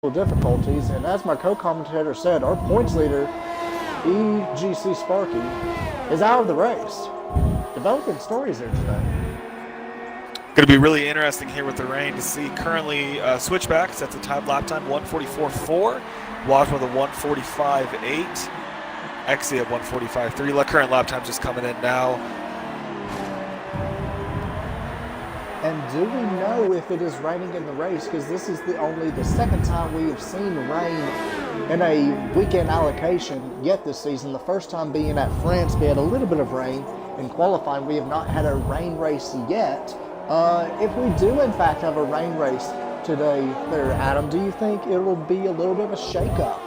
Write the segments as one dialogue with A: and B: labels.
A: difficulties, and as my co-commentator said, our points leader, EGC Sparky, is out of the race. Developing stories here today.
B: Going to be really interesting here with the rain to see. Currently, switchback sets a time lap time 1:44.4. Watch with a 1:45.8. Exia 1:45.3. Current lap time just coming in now.
A: And do we know if it is raining in the race? Because this is only the second time we have seen rain in a weekend allocation yet this season. The first time being at France, we had a little bit of rain. In qualifying, we have not had a rain race yet. If we do in fact have a rain race today there, Adam, do you think it will be a little bit of a shake-up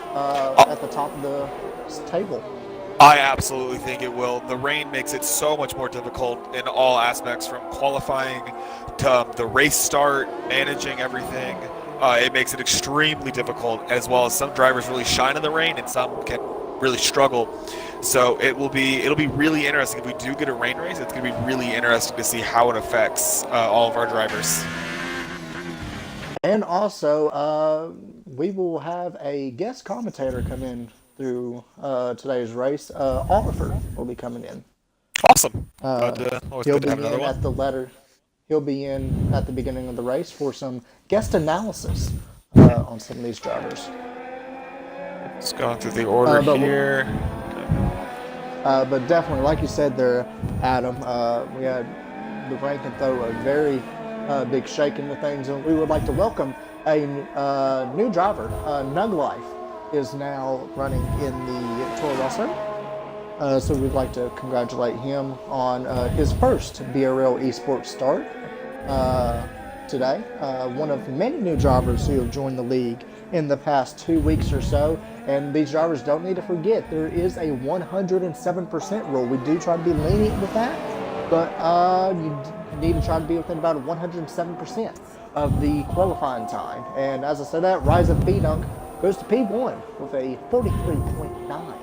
A: at the top of the table?
B: I absolutely think it will. The rain makes it so much more difficult in all aspects, from qualifying to the race start, managing everything. It makes it extremely difficult, as well as some drivers really shine in the rain and some can really struggle. So it'll be really interesting. If we do get a rain race, it's going to be really interesting to see how it affects all of our drivers.
A: And also, we will have a guest commentator come in through today's race. Oliver will be coming in.
B: Awesome.
A: He'll be in at the letter. He'll be in at the beginning of the race for some guest analysis on some of these drivers.
B: Just going through the order here.
A: But definitely, like you said there, Adam, we had the rain can throw a very big shake into things, and we would like to welcome a new driver. Nug Life is now running in the Toro Rosso. So we'd like to congratulate him on his first BRL Esports start today. One of many new drivers who have joined the league in the past 2 weeks or so. And these drivers don't need to forget, there is a 107% rule. We do try to be lenient with that, but you need to try to be within about 107% of the qualifying time. And as I said that, Rise of B-Dunk goes to P1 with a 43.9.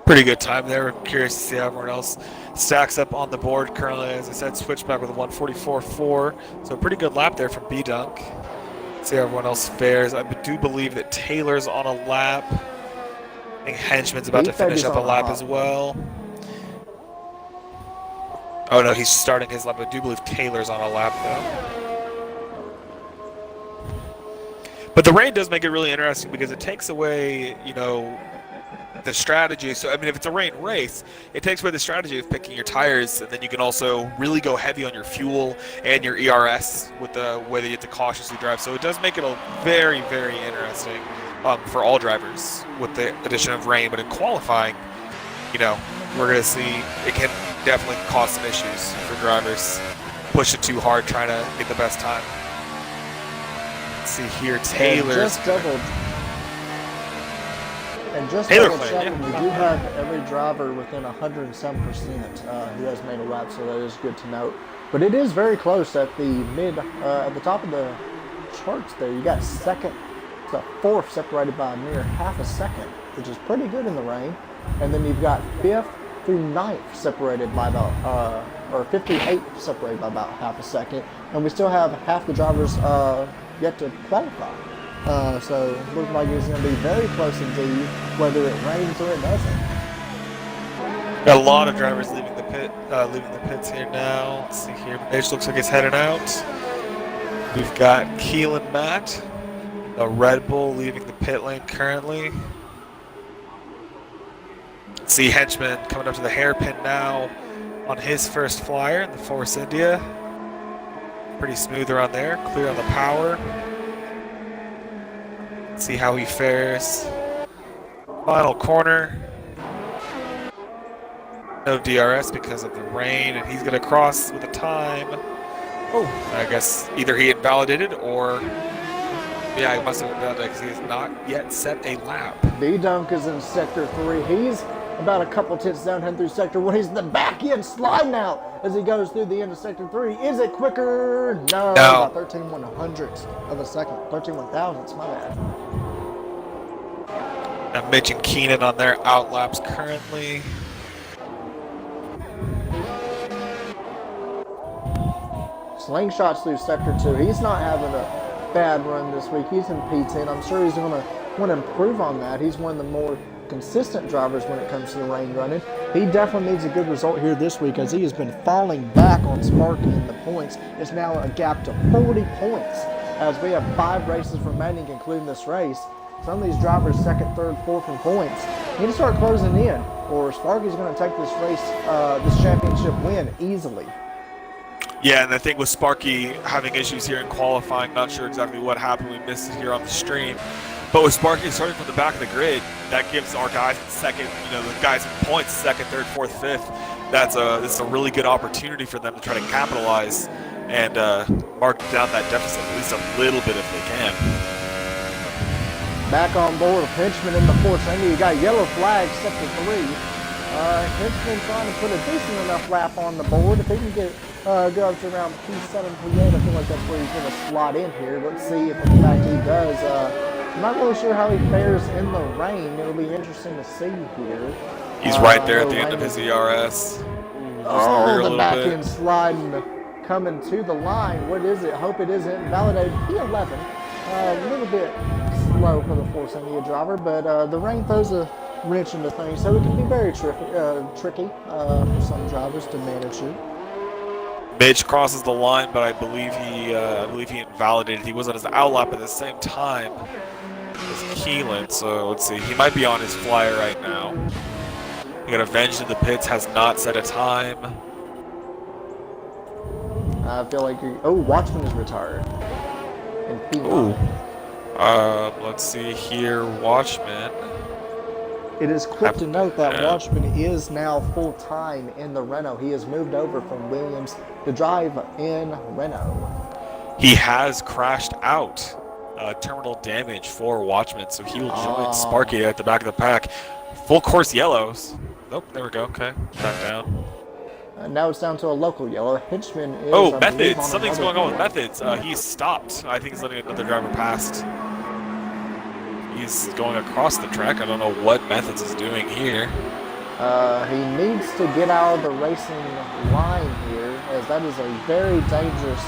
B: Pretty good time there. We're curious to see how everyone else stacks up on the board. Currently, as I said, switchback with a 1:44.4. So a pretty good lap there from B-Dunk. See how everyone else fares. I do believe that Taylor's on a lap. I think Henchman's about to finish up a lap as well. Oh no, he's starting his lap. I do believe Taylor's on a lap though. But the rain does make it really interesting because it takes away, the strategy. So, I mean, if it's a rain race, it takes away the strategy of picking your tires, and then you can also really go heavy on your fuel and your ERS with the way that you have to cautiously drive. So it does make it a very, very interesting for all drivers with the addition of rain. But in qualifying, we're going to see it can definitely cause some issues for drivers. Push it too hard trying to get the best time. Let's see here, Taylor's...
A: And just double checking, we do have every driver within 107% who has made a lap, so that is good to note. But it is very close at the top of the charts there. You got second to fourth separated by a mere half a second, which is pretty good in the rain. And then you've got fifth through ninth separated by about, or 58th separated by about half a second. And we still have half the drivers yet to qualify. So it looks like it's going to be very close indeed, whether it rains or it doesn't.
B: Got a lot of drivers leaving the pits here now. Let's see here. Mitch looks like he's heading out. We've got Keelan Matt, a Red Bull, leaving the pit lane currently. Let's see Henchman coming up to the hairpin now on his first flyer in the Force India. Pretty smooth around there, clear on the power. See how he fares. Final corner. No DRS because of the rain, and he's going to cross with a time. Oh, I guess either he invalidated or, yeah, he must have invalidated because he has not yet set a lap.
A: B-Dunk is in Sector 3. He's about a couple tenths down heading through Sector 1. He's in the back end sliding out as he goes through the end of Sector 3. Is it quicker? No. About 13/100ths of a second. 13/1000ths, my bad.
B: Now Mitch and Keenan on their out laps currently.
A: Slingshots through Sector 2. He's not having a bad run this week. He's in P10. I'm sure he's going to want to improve on that. He's one of the more consistent drivers when it comes to the rain running. He definitely needs a good result here this week as he has been falling back on Sparky in the points. It's now a gap to 40 points as we have 5 races remaining, including this race. Some of these drivers, second, third, fourth in points, need to start closing in, or Sparky's going to take this race, this championship win easily.
B: Yeah, and I think with Sparky having issues here in qualifying, not sure exactly what happened. We missed it here on the stream. But with Sparky starting from the back of the grid, that gives our guys in second, the guys in points, second, third, fourth, fifth, this is a really good opportunity for them to try to capitalize and mark down that deficit at least a little bit if they can.
A: Back on board, Henchman in the fourth. I you got yellow flag, sector 3. Henchman trying to put a decent enough lap on the board. If he can get go up to around P7, P8, I feel like that's where he's going to slot in here. Let's see if in fact he does. I'm not really sure how he fares in the rain. It'll be interesting to see here.
B: He's right there at the end of his ERS.
A: The back end sliding, coming to the line. What is it? Hope it isn't validated. P11. A little bit slow for the Force India driver, but the rain throws a wrench into things, so it can be very tricky for some drivers to manage it.
B: Mitch crosses the line, but I believe he invalidated. He was on his outlap at the same time as Keelan, so let's see. He might be on his flyer right now. He got avenged in the pits, has not set a time.
A: I feel like Watchman is retired. And
B: let's see here, Watchman.
A: It is quick to note that Watchman is now full-time in the Renault. He has moved over from Williams to drive in Renault.
B: He has crashed out. Terminal damage for Watchman, so he will join Sparky at the back of the pack. Full course yellows. Nope, there we go. Okay, back down.
A: Now it's down to a local yellow. Henchman is.
B: Methods. Something's going on with Methods. He's stopped. I think he's letting another driver past. He's going across the track. I don't know what Methods is doing here.
A: He needs to get out of the racing line here, as that is a very dangerous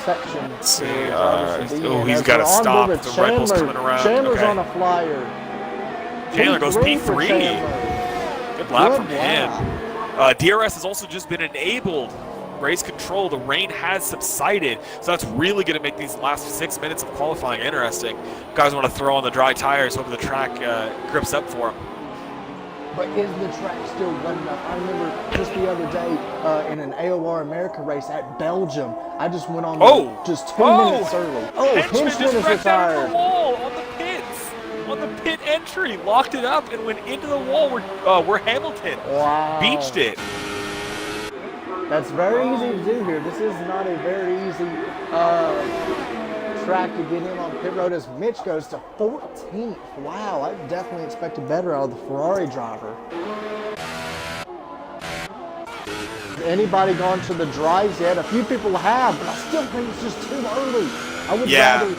A: section.
B: Let's see. He's got to stop. The Red Bull's coming around.
A: Chandler's on a flyer.
B: Chandler goes P3. Good lap from him. DRS has also just been enabled. Race control. The rain has subsided, so that's really going to make these last 6 minutes of qualifying interesting. Guys want to throw on the dry tires, hoping the track grips up for them.
A: But is the track still wet enough? I remember just the other day in an AOR America race at Belgium, I just went on just 2 minutes early.
B: Henchman just went down the wall on the pits, on the pit entry, locked it up and went into the wall where Hamilton beached it.
A: That's very easy to do here. This is not a very easy track to get in on pit road as Mitch goes to 14th. Wow, I definitely expected better out of the Ferrari driver. Anybody gone to the drives yet? A few people have, but I still think it's just too early. I would rather,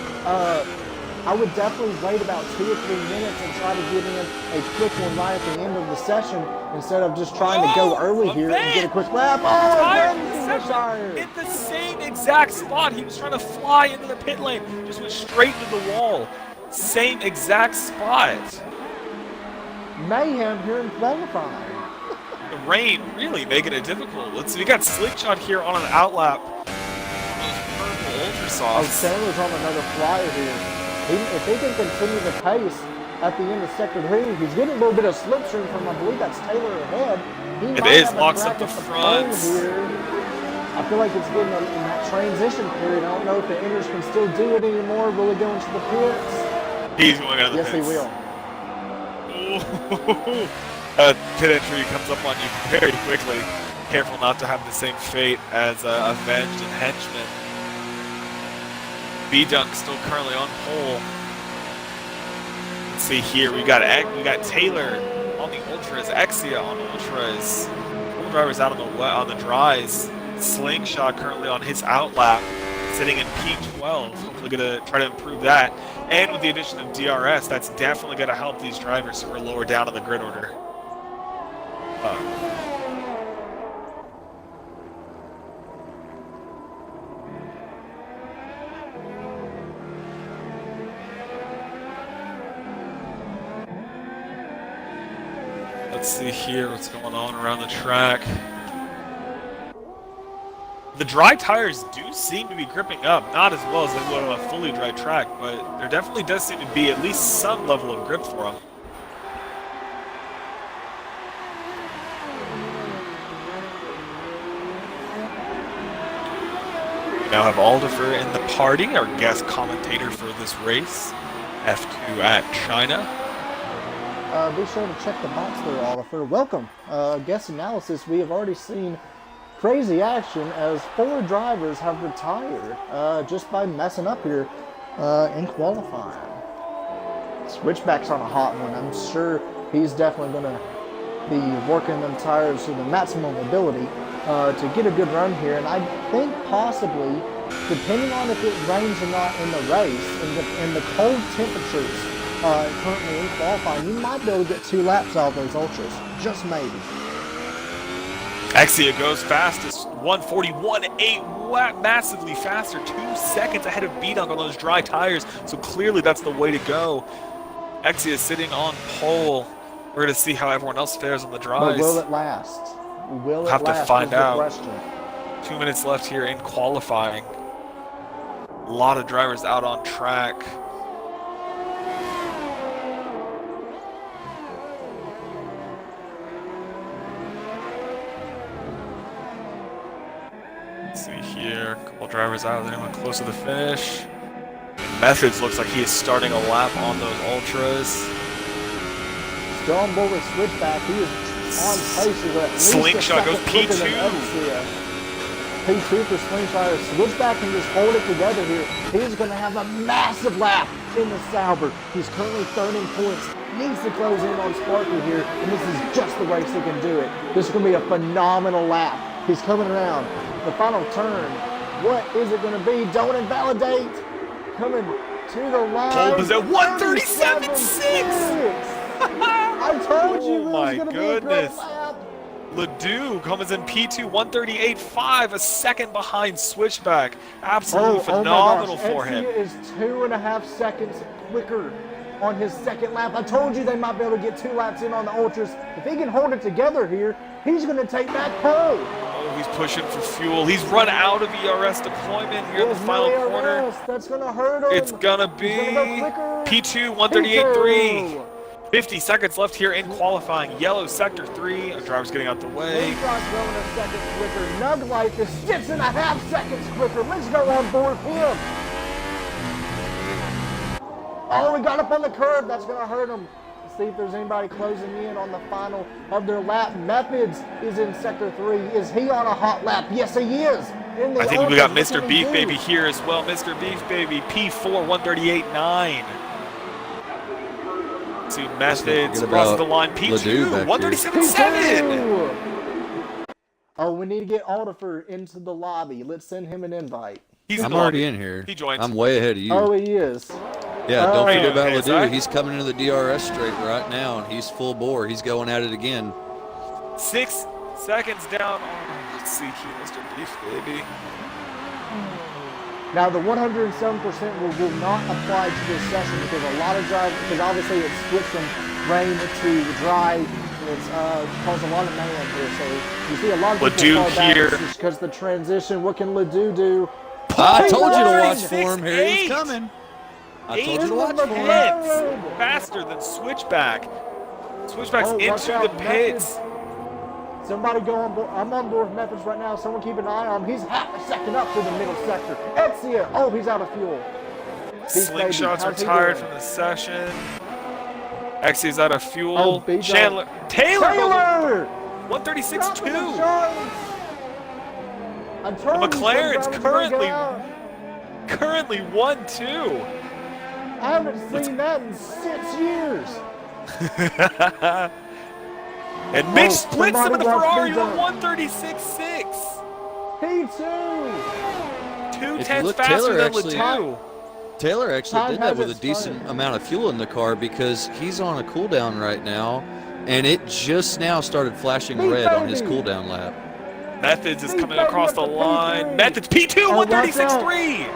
A: I would definitely wait about 2 or 3 minutes and try to get in a quick one right at the end of the session instead of just trying to go early here and get a quick lap.
B: In the same exact spot. He was trying to fly into the pit lane. Just went straight into the wall. Same exact spot.
A: Mayhem here in qualifying.
B: The rain really making it difficult. Let's see. We got Slingshot here on an outlap. Ultra Softs.
A: Chandler's on another flyer here. If he can continue the pace at the end of sector 3, he's getting a little bit of slipstream from, I believe that's Taylor ahead.
B: It is, locks up the front.
A: I feel like it's getting in that transition period. I don't know if the Enders can still do it anymore. Will he go into the pits?
B: He's going out of the pits.
A: Yes, he will.
B: Pit entry comes up on you very quickly. Careful not to have the same fate as Avenged and Henchman. B-Dunk still currently on pole. Let's see here. We got Taylor on the ultras, Exia on ultras. Full drivers out on the dries. Slingshot currently on his outlap, sitting in P12. Hopefully going to try to improve that. And with the addition of DRS, that's definitely going to help these drivers who are lower down on the grid order. Let's see here what's going on around the track. The dry tires do seem to be gripping up, not as well as they would on a fully dry track, but there definitely does seem to be at least some level of grip for them. We now have Aldifer in the party, our guest commentator for this race, F2 at China.
A: Be sure to check the box there, Aldifer. Welcome. Guest analysis, we have already seen crazy action as 4 drivers have retired just by messing up here in qualifying. Switchback's on a hot one. I'm sure he's definitely going to be working them tires to the maximum ability to get a good run here. And I think possibly, depending on if it rains or not in the race and the cold temperatures currently in qualifying, you might be able to get 2 laps out of those ultras. Just maybe.
B: Exia goes fastest, 141.8, massively faster, 2 seconds ahead of B-Dunk on those dry tires, so clearly that's the way to go. Exia is sitting on pole. We're going to see how everyone else fares on the dries.
A: But will it last? Will it
B: have
A: last?
B: to find out.
A: Question.
B: 2 minutes left here in qualifying. A lot of drivers out on track. See here, a couple drivers out there, anyone close to the finish. Methods looks like he is starting a lap on those ultras.
A: Still on board with Switchback. He is on pace with at least
B: Slingshot goes
A: quicker
B: P2.
A: than Exia. P2 for Slingshot. If Switchback can just hold it together here, he's going to have a massive lap in the Sauber. He's currently third in points. Needs to close in on Sparky here, and this is just the race he can do it. This is going to be a phenomenal lap. He's coming around the final turn. What is it going to be? Don't invalidate. Coming to the line.
B: Pole position 137.6.
A: I told you
B: Oh
A: it was going to be a great lap.
B: Ledoux comes in P2, 138.5, a second behind Switchback. Absolutely phenomenal for him.
A: Exia is 2.5 seconds quicker on his second lap. I told you they might be able to get 2 laps in on the ultras. If he can hold it together here, he's going to take that pole.
B: Oh, he's pushing for fuel. He's run out of ERS deployment here in the final corner.
A: That's going to hurt him.
B: It's going to be P2, 138.3. 50 seconds left here in qualifying. Yellow sector 3. A driver's getting out the way.
A: Slingshot's going a second quicker. Nug Life is 6.5 seconds quicker. Let's go on board him. Oh, he got up on the curb. That's going to hurt him. Let's see if there's anybody closing in on the final of their lap. Methods is in sector 3. Is he on a hot lap? Yes, he is.
B: I think we got Mr. Beef Baby here as well. Mr. Beef Baby, P4, 138.9. See Methods across the line. P2, 137.7.
A: Oh, we need to get Aldifer into the lobby. Let's send him an invite.
C: I'm already in here.
B: He joins.
C: I'm way ahead of you.
A: Oh, he is.
C: Yeah, don't forget about
B: Hey,
C: Ledoux.
B: Zach.
C: He's coming into the DRS straight right now, and he's full bore. He's going at it again.
B: 6 seconds down. Oh, let's see here, Mr. Beef Baby.
A: Now, the 107% will not apply to this session because a lot of drivers, because obviously it's switched from rain to dry. It's caused a lot of mayhem here. So you see a lot of people fall back because the transition. What can Ledoux do?
C: I told you to watch
B: 36.8.
C: for him. Here he's coming. I told you to watch for him.
B: Faster than Switchback. Switchback's
A: Oh, watch
B: into
A: out,
B: the pits.
A: Somebody go on board. I'm on board with Methods right now. Someone keep an eye on him. He's half a second up to the middle sector. Exia. Oh, he's out of fuel.
B: Slingshot's retired from the session. Exia's out of fuel.
A: Oh,
B: Chandler. Taylor! 136.2.
A: I told you
B: McLaren's
A: somebody was gonna
B: currently
A: get out.
B: 1-2.
A: I haven't seen that in 6 years.
B: And Mitch splits him in the Ferrari with
A: P2.
B: 136.6.
A: P2.
B: 2
C: If you
B: tenths
C: look,
B: faster than
C: actually-
B: Ledoux.
C: Taylor actually
A: Time
C: did that
A: has
C: with a
A: expired.
C: decent amount of fuel in the car because he's on a cooldown right now, and it just now started flashing red on his cooldown lap.
B: Methods is coming across the line. Methods P2, 136.3.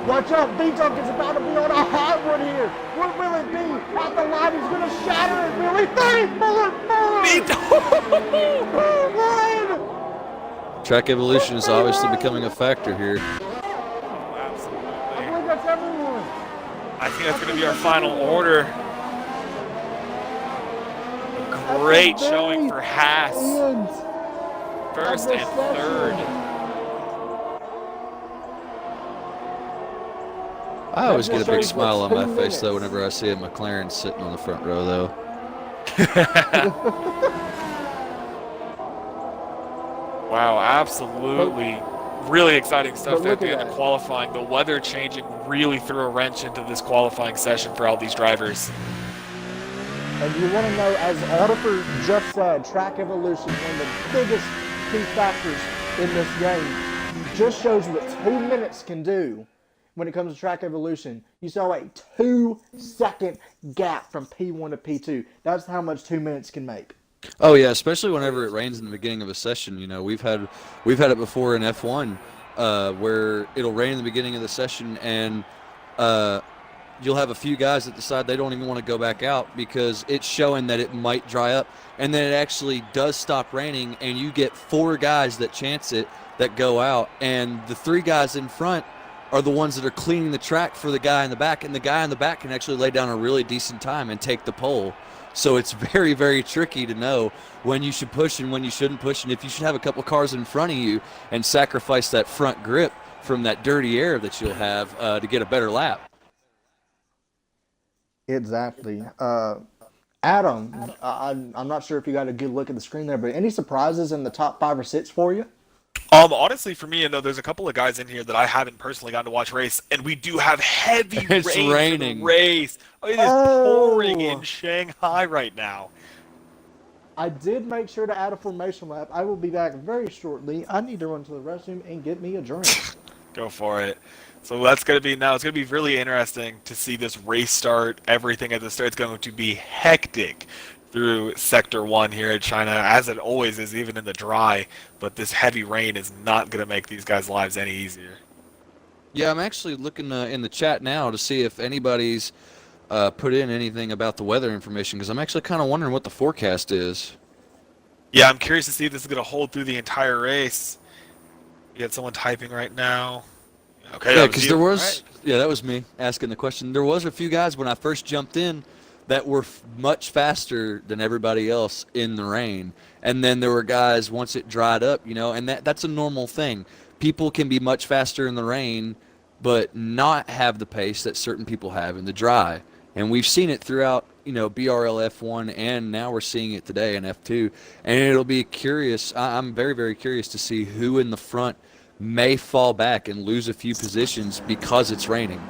A: Watch out, B-Dunk is about to be on a hot one here. What will it be? at the line. He's going to shatter it, Billy. 34.
C: Track evolution is obviously becoming a factor here.
B: Absolutely.
A: I believe that's everyone.
B: I think that's going to be our final order. A great showing for Haas. First and third.
C: I always get a big smile on my face, though, whenever I see a McLaren sitting on the front row, though.
B: Wow, absolutely. Really exciting stuff there at the end of qualifying. The weather changing really threw a wrench into this qualifying session for all these drivers.
A: And you want to know, as Oliver just said, track evolution, one of the biggest key factors in this game. Just shows what 2 minutes can do when it comes to track evolution. You saw a 2-second gap from P1 to P2. That's how much 2 minutes can make.
C: Oh yeah, especially whenever it rains in the beginning of a session. You know, we've had it before in F1, where it'll rain in the beginning of the session, and you'll have a few guys that decide they don't even want to go back out because it's showing that it might dry up, and then it actually does stop raining, and you get 4 guys that chance it that go out, and the 3 guys in front are the ones that are cleaning the track for the guy in the back, and the guy in the back can actually lay down a really decent time and take the pole. So it's very, very tricky to know when you should push and when you shouldn't push, and if you should have a couple cars in front of you and sacrifice that front grip from that dirty air that you'll have to get a better lap.
A: Exactly. Adam, I'm not sure if you got a good look at the screen there, but any surprises in the top 5 or 6 for you?
B: Honestly, for me, there's a couple of guys in here that I haven't personally gotten to watch race, and we do have heavy rain for the race. It is pouring in Shanghai right now.
A: I did make sure to add a formation lap. I will be back very shortly. I need to run to the restroom and get me a drink.
B: Go for it. So that's going to be now. It's going to be really interesting to see this race start. Everything at the start is going to be hectic through Sector 1 here in China, as it always is, even in the dry. But this heavy rain is not going to make these guys' lives any easier.
C: Yeah, I'm actually looking in the chat now to see if anybody's put in anything about the weather information, because I'm actually kind of wondering what the forecast is.
B: Yeah, I'm curious to see if this is going to hold through the entire race. You got someone typing right now. Okay,
C: yeah, because there was, yeah, that was me asking the question. There was a few guys when I first jumped in that were much faster than everybody else in the rain. And then there were guys once it dried up, you know, and that's a normal thing. People can be much faster in the rain, but not have the pace that certain people have in the dry. And we've seen it throughout, you know, BRL F1, and now we're seeing it today in F2. And it'll be curious. I'm very, very curious to see who in the front may fall back and lose a few positions because it's raining.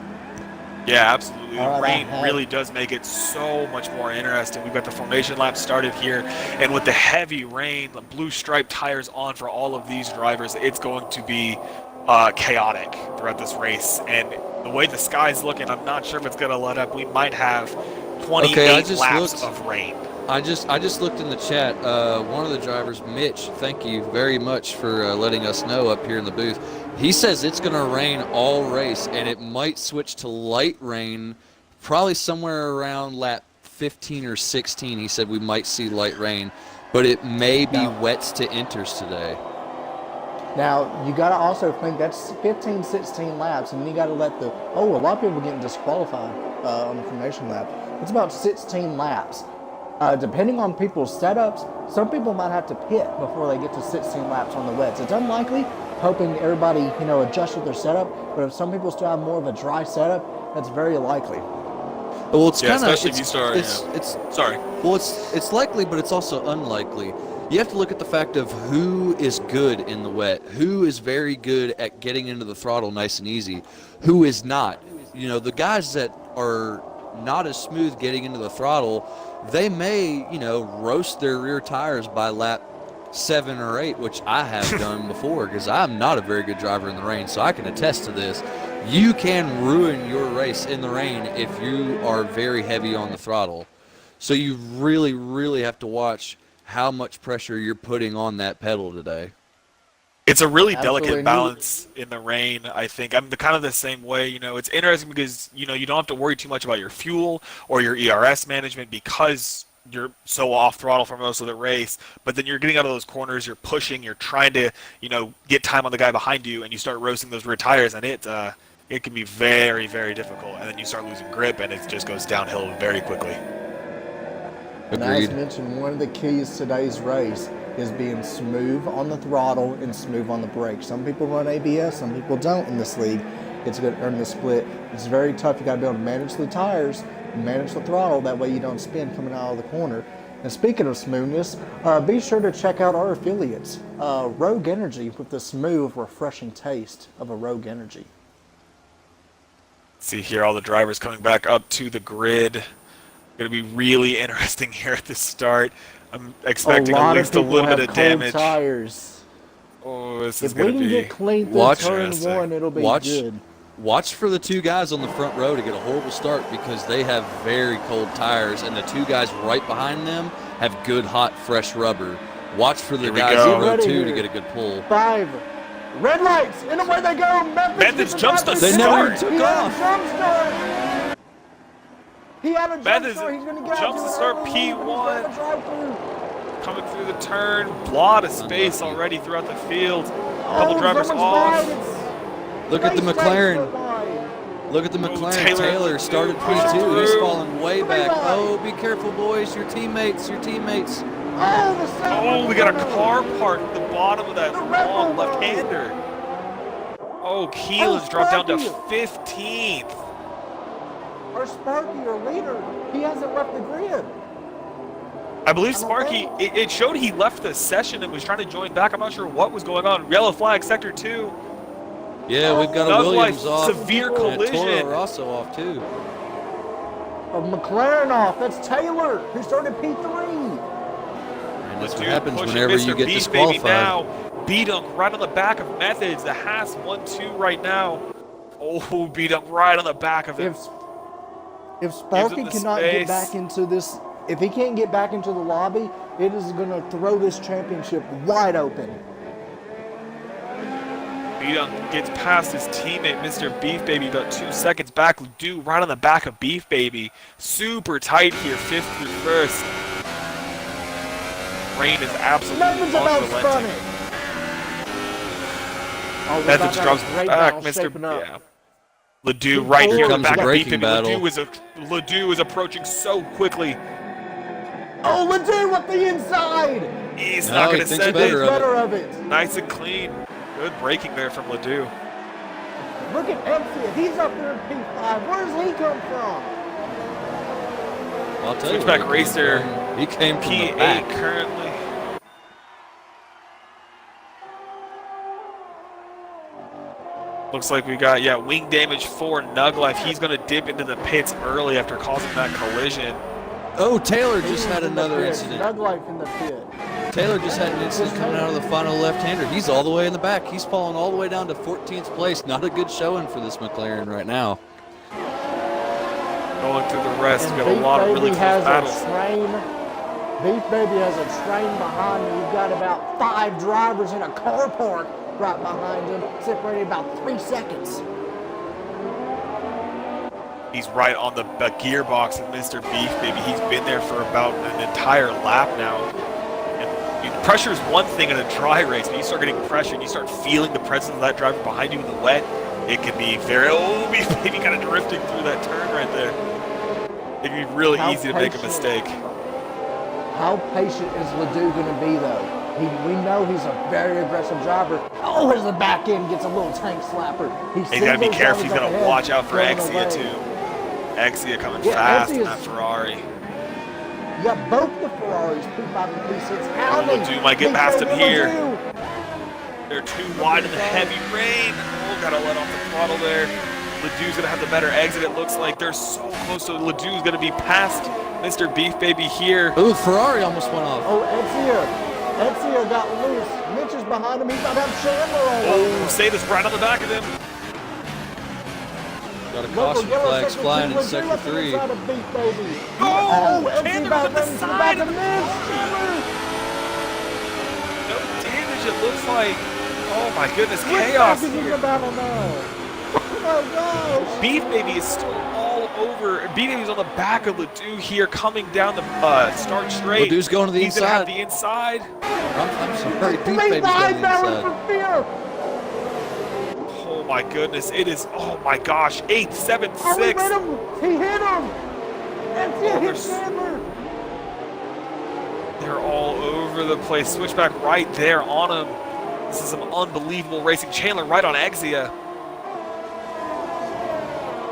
B: Yeah, absolutely. The rain really does make it so much more interesting. We've got the formation lap started here, and with the heavy rain, the blue stripe tires on for all of these drivers, it's going to be chaotic throughout this race. And the way the sky's looking, I'm not sure if it's going to let up. We might have 28 laps of rain.
C: I just looked in the chat. One of the drivers, Mitch, thank you very much for letting us know up here in the booth. He says it's going to rain all race, and it might switch to light rain probably somewhere around lap 15 or 16. He said we might see light rain, but it may be wets to inters today.
A: Now, you got to also think that's 15, 16 laps, and you got to let a lot of people getting disqualified on the formation lap. It's about 16 laps. Depending on people's setups, some people might have to pit before they get to 16 laps on the wets. It's unlikely, hoping everybody, you know, adjusts with their setup, but if some people still have more of a dry setup, that's very likely.
C: Well, it's kind of,
B: especially if you start, sorry.
C: Well, it's likely, but it's also unlikely. You have to look at the fact of who is good in the wet, who is very good at getting into the throttle nice and easy, who is not. You know, the guys that are not as smooth getting into the throttle, they may, you know, roast their rear tires by lap 7 or 8, which I have done before, because I'm not a very good driver in the rain, so I can attest to this. You can ruin your race in the rain if you are very heavy on the throttle. So you really, really have to watch how much pressure you're putting on that pedal today.
B: It's a really
A: Absolutely.
B: delicate balance in the rain, I think. I'm kind of the same way. It's interesting because, you don't have to worry too much about your fuel or your ERS management because you're so off throttle for most of the race. But then you're getting out of those corners, you're pushing, you're trying to, get time on the guy behind you, and you start roasting those rear tires, and it can be very, very difficult. And then you start losing grip, and it just goes downhill very quickly.
A: And as mentioned, one of the keys to today's race is being smooth on the throttle and smooth on the brakes. Some people run ABS, some people don't in this league. It's good to earn the split. It's very tough. You got to be able to manage the tires, manage the throttle. That way you don't spin coming out of the corner. And speaking of smoothness, be sure to check out our affiliates, Rogue Energy, with the smooth, refreshing taste of a Rogue Energy.
B: See here, all the drivers coming back up to the grid. Going to be really interesting here at the start. I'm expecting at least a little bit of damage.
A: Tires.
B: Oh, this
A: if
B: is going to be.
A: If we can get clean through turn one, it'll be good.
C: Watch for the two guys on the front row to get a horrible start because they have very cold tires, and the two guys right behind them have good, hot, fresh rubber. Watch for the guys in row two to get a good pull.
A: 5 red lights, and away they go.
B: Method's jumps the start.
C: They never took off.
A: He had a jump start. He's going to get
B: jumps the start. P1 coming through the turn. Lot of space already throughout the field. Couple drivers off.
C: Look at the McLaren. Look at the McLaren. Taylor started P2. He's falling way back. Oh, be careful, boys. Your teammates.
B: Oh, we got a car parked at the bottom of that long left-hander. Oh, Keelan's dropped down to 15th.
A: Or Sparky, our leader, he hasn't left the grid.
B: I believe Sparky, it showed he left the session and was trying to join back. I'm not sure what was going on. Yellow flag, sector 2.
C: Yeah, we've got a Williams off.
B: Severe collision.
C: And Toro Rosso off, too.
A: A McLaren off. That's Taylor, who started P3.
C: And that's what happens whenever you get disqualified.
B: Now. B-Dunk right on the back of Methods. The Haas 1-2 right now. Oh, B-Dunk right on the back of it.
A: If Sparky cannot get back into this, if he can't get back into the lobby, it is going to throw this championship wide open.
B: B-Dunk gets past his teammate, Mr. Beef Baby, about 2 seconds back. Ledoux right on the back of Beef Baby. Super tight here, 5th through 1st. Rain is absolutely unrelenting. Methods drops back, Mr. Yeah. Ledoux right here in the back of Beef Baby. Ledoux is approaching so quickly.
A: Oh, Ledoux up the inside!
B: He's not going to send it.
A: Better of it.
B: Nice and clean. Good braking there from Ledoux.
A: Look at Epsiot. He's up there in P5. Where does he come from?
C: I'll tell you.
B: Switchback racer.
C: He came from
B: P8
C: the back.
B: currently. Looks like we got, wing damage for Nuglife. He's going to dip into the pits early after causing that collision.
C: Oh, Taylor just had another incident.
A: Nuglife in the pit.
C: Taylor just had an incident coming out of the final left-hander. He's all the way in the back. He's falling all the way down to 14th place. Not a good showing for this McLaren right now.
B: Going through the rest, we've got a lot of really close battles.
A: Beef Baby has a train behind him. You've got about 5 drivers in a car park right behind him, separated about 3 seconds.
B: He's right on the gearbox of Mr. Beef Baby. He's been there for about an entire lap now. And pressure is one thing in a dry race, but you start getting pressure and you start feeling the presence of that driver behind you in the wet. It can be very, Beef Baby kind of drifting through that turn right there. It can be really easy to make a mistake.
A: How patient is Ledoux going to be, though? We know he's a very aggressive driver. Oh, as the back end gets a little tank slapper.
B: He's got to be careful. He's got to watch out for Exia, too. Exia coming fast in that Ferrari.
A: You got both the Ferraris, P5 and P6.
B: Ledoux might get past him here. They're too wide in the heavy rain. Oh, got to let off the throttle there. Ledoux's going to have the better exit, it looks like. They're so close, so Ledoux's going to be past Mr. Beef Baby here.
C: Oh, Ferrari almost went off.
A: Oh, Exia got loose. Mitch is behind him. He's about to have Chandler all over.
B: Sata's right on the back of him.
C: Got a caution flags flying in sector 3.
B: Oh, Chandler on the side of the No damage, it looks like. Oh my goodness,
A: Switchback
B: chaos
A: is in the
B: here.
A: battle now. Oh gosh.
B: Beef Baby is still all over. Beef Baby's on the back of Ledoux here, coming down the start straight.
C: Ledoux's going to the
B: He's gonna have
C: inside.
B: the inside.
C: I'm sorry, Beef
A: Leave
C: Baby's
A: behind
C: going to the
A: Barrel
C: inside.
A: for fear.
B: Oh my goodness, it is, oh my gosh, 8, 7,
A: Oh, he
B: 6.
A: hit him. He hit him. That's it. Hit
B: there's-
A: Chandler.
B: They're all over the place. Switchback right there on him. This is some unbelievable racing. Chandler right on Exia.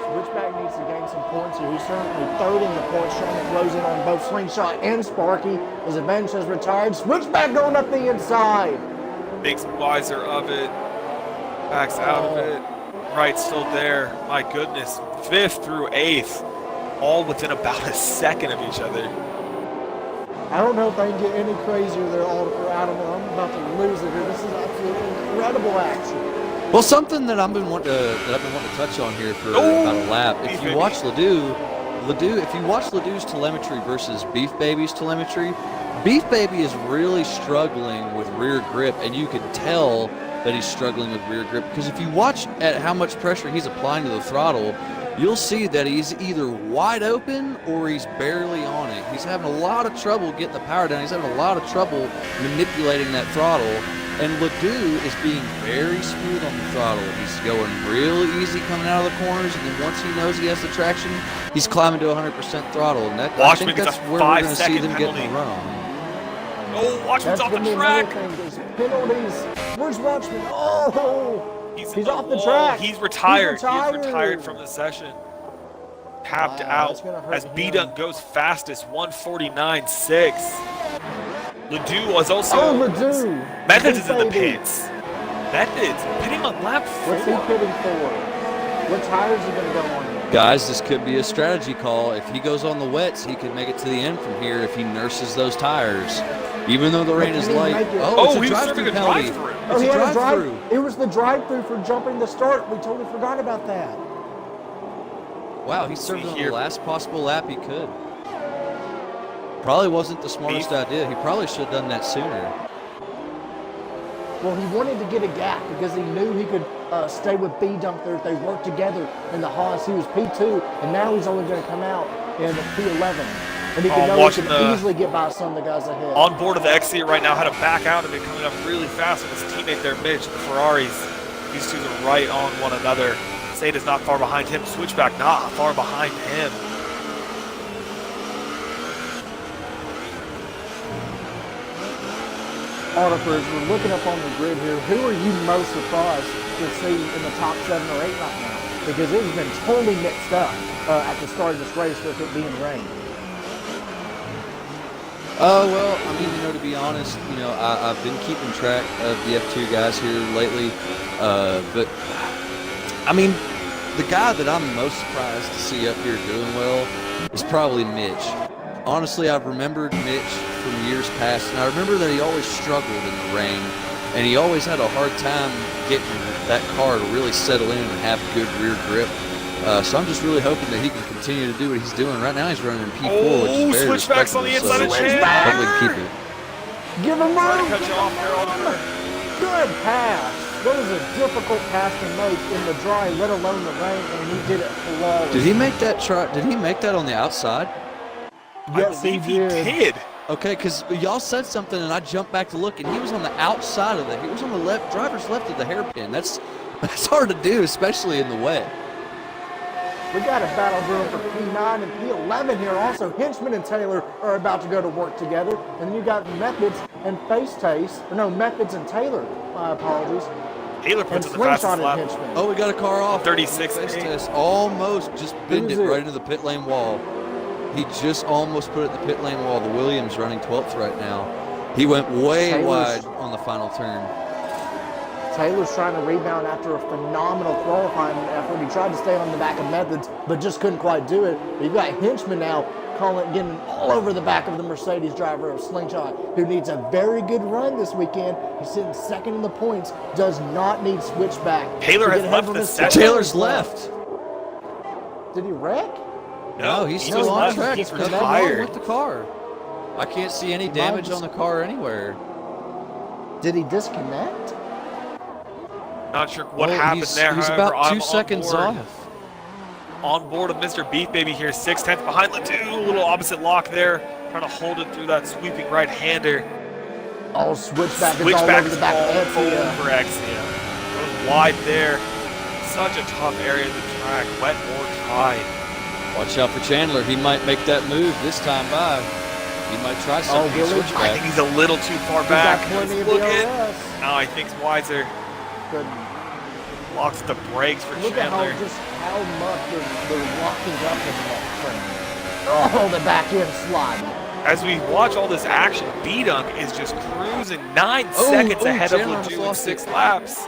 A: Switchback needs to gain some points here. He's certainly third in the points, trying to close in on both Slingshot and Sparky. His advantage has retired. Switchback going up the inside.
B: Makes wiser of it. Backs out of it. Right, still there. My goodness. 5th through 8th. All within about a second of each other.
A: I don't know if they can get any crazier there, Oliver. I don't know. I'm about to lose it here. This is absolutely incredible action.
C: Well, something that I've been wanting to touch on here for about a lap. If you watch Ledoux, if you watch Ledoux's telemetry versus Beef Baby's telemetry, Beef Baby is really struggling with rear grip, and you can tell that he's struggling with rear grip because if you watch at how much pressure he's applying to the throttle, you'll see that he's either wide open or he's barely on it. He's having a lot of trouble getting the power down. He's having a lot of trouble manipulating that throttle. And Ledoux is being very smooth on the throttle. He's going real easy coming out of the corners, and then once he knows he has the traction, he's climbing to 100% throttle. And that, I think that's where we're going to see them get in the run.
B: Oh, Watchman's off the track.
A: There's penalties. Where's Watchman? Oh! He's off the track.
B: He's retired.
A: He's retired.
B: He is retired from the session. Tapped
A: That's gonna
B: out
A: hurt
B: as
A: him.
B: B-Dunk goes fastest, 149.6. Ledoux was also.
A: Oh, Ledoux.
B: Methods is in the
A: Baby.
B: pits. Methods pitting on lap 4.
A: What's he pitting for? What tires are going to go on here?
C: Guys, this could be a strategy call. If he goes on the wets, he could make it to the end from here if he nurses those tires. Even though the rain is
A: can he
C: light.
A: make it?
C: Oh,
B: he
C: it's a
B: was serving
C: drive-through
B: a
C: penalty.
B: drive-through.
A: Oh,
C: It's
A: he
C: a
A: had a
C: drive-through.
A: drive. It was the drive-through for jumping the start. We totally forgot about that.
C: Wow, he served on the
B: here.
C: last possible lap he could. Probably wasn't the smartest idea. He probably should have done that sooner.
A: Well, he wanted to get a gap because he knew he could stay with B-Dunk there if they worked together in the Haas. He was P2, and now he's only going to come out in P11. And he can easily get by some of the guys ahead.
B: On board of the Exia right now, had to back out of it, coming up really fast with his teammate there, Mitch, the Ferraris. These two are right on one another. Sada's not far behind him. Switchback not far behind him.
A: Oliver, as we're looking up on the grid here, who are you most surprised to see in the top 7 or 8 right now? Because it's been totally mixed up at the start of this race with it being rain.
C: Well, I mean, to be honest, I've been keeping track of the F2 guys here lately, but I mean, the guy that I'm most surprised to see up here doing well is probably Mitch. Honestly, I've remembered Mitch from years past, and I remember that he always struggled in the rain, and he always had a hard time getting that car to really settle in and have good rear grip. So I'm just really hoping that he can continue to do what he's doing. Right now he's running in P4, which is very
B: Switchback's on the inside of
C: respectable,
B: Chandler.
C: hopefully he can keep it.
A: Give him room!
B: Cut you off there, Oliver.
A: Good pass. That was a difficult pass to make in the dry, let alone the rain, and he did it flawlessly.
C: Did he make that Did he make that on the outside?
A: Yes,
B: I believe
A: he did.
C: Okay, because y'all said something, and I jumped back to look, and he was on the outside of it. He was on the left, driver's left of the hairpin. That's hard to do, especially in the wet.
A: We got a battle brewing for P9 and P11 here. Also, Hinchman and Taylor are about to go to work together. And then you got Methods and Methods and Taylor. My apologies.
B: Taylor
A: And
B: puts in the fastest
A: Slingshot and
B: lap.
A: Hinchman.
C: Oh, we got a car off.
B: 36.
C: Face test. Almost just bent it
A: Who's it?
C: right into the pit lane wall. He just almost put it in the pit lane wall. The Williams running 12th right now. He went way
A: Taylor's-
C: wide on the final turn.
A: Taylor's trying to rebound after a phenomenal qualifying effort. He tried to stay on the back of Methods, but just couldn't quite do it. But you've got Hinchman now getting all over the back of the Mercedes driver of Slingshot, who needs a very good run this weekend. He's sitting second in the points, does not need switchback.
B: Taylor
A: to
B: has
A: get ahead
B: left
A: from
B: the
A: his
B: session.
C: Taylor's left.
A: Did he wreck?
C: No, he's
B: he
C: still
B: was
C: on
B: left.
C: track.
B: He's
C: There's nothing wrong
B: retired.
C: with the car. I can't see any damage on the car anywhere.
A: Did he disconnect?
B: Not sure what
C: Well,
B: happened there.
C: He's
B: However,
C: about 2
B: I'm
C: seconds
B: on board.
C: off.
B: On board with Mr. Beef Baby here, 6/10 behind Ledoux. A little opposite lock there, trying to hold it through that sweeping right-hander.
A: Oh, switchback is all
B: Switchback
A: over
B: is
A: the back
B: all
A: of Exia.
B: over Exia. Goes wide there. Such a tough area of the track, wet or dry.
C: Watch out for Chandler. He might make that move this time by. He might try something.
A: really?
B: I
C: Switchback.
B: think he's a little too far
A: He's
B: back.
A: got plenty
B: He's
A: of
B: looking.
A: DRS.
B: Now I think it's wiser.
A: Good.
B: Locks the brakes for
A: Look
B: Chandler.
A: at how much they're locking up in that frame. Oh, the back end slide.
B: As we watch all this action, B-Dunk is just cruising 9 seconds ahead of
C: Chandler
B: Ledoux in
C: lost
B: 6
C: it.
B: laps.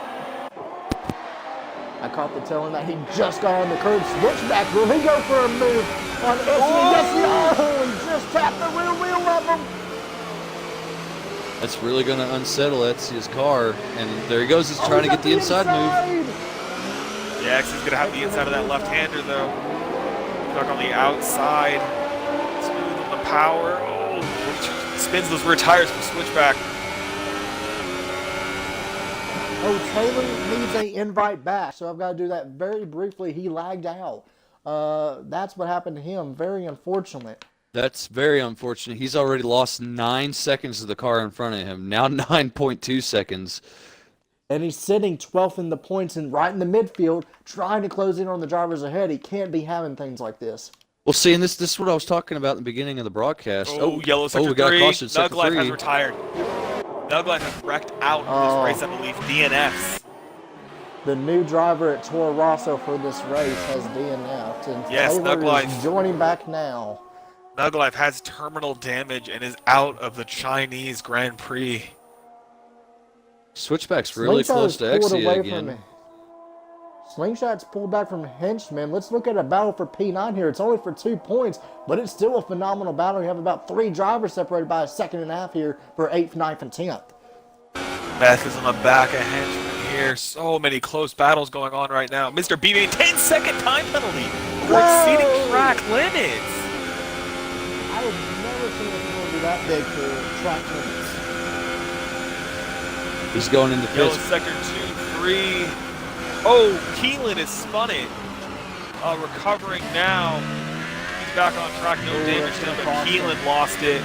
A: I caught the tail on that. He just got on the curb. Switchback. Will he go for a move on Exia? Yes, no! He just tapped the rear wheel of him.
C: That's really going to unsettle Etsia's car. And there he goes. He's trying to get the inside move.
B: Yeah, X is going to have the inside of that left-hander, though. Back on the outside. Smooth on the power. Oh, spins those rear tires for switchback.
A: Oh, Taylor needs an invite back, so I've got to do that very briefly. He lagged out. That's what happened to him. Very unfortunate.
C: That's very unfortunate. He's already lost 9 seconds to the car in front of him. Now 9.2 seconds.
A: And he's sitting 12th in the points and right in the midfield, trying to close in on the drivers ahead. He can't be having things like this.
C: Well, see, and this is what I was talking about in the beginning of the broadcast.
B: Oh, yellow sector
C: we got
B: 3.
C: a caution, sector
B: Nuglife
C: 3.
B: has retired. Nuglife has wrecked out of this race, I believe. DNFs.
A: The new driver at Toro Rosso for this race has DNF'd, and
B: Yes,
A: Taylor
B: Nuglife.
A: is joining back now.
B: Nuglife has terminal damage and is out of the Chinese Grand Prix.
C: Switchback's really
A: Slingshot
C: close
A: is
C: to
A: pulled
C: Exia
A: away
C: again.
A: from Slingshot's pulled back from Henchman. Let's look at a battle for P9 here. It's only for 2 points, but it's still a phenomenal battle. You have about 3 drivers separated by a second and a half here for 8th, 9th, and 10th.
B: Beth is on the back of Henchman here. So many close battles going on right now. Mr. B, 10-second time penalty for exceeding track limits.
A: I have never seen a penalty that big for track limits.
C: He's going into
B: Yellow
C: pits.
B: sector 2, 3. Oh, Keelan is spun it. Recovering now. He's back on track. No damage to him, but Keelan lost it.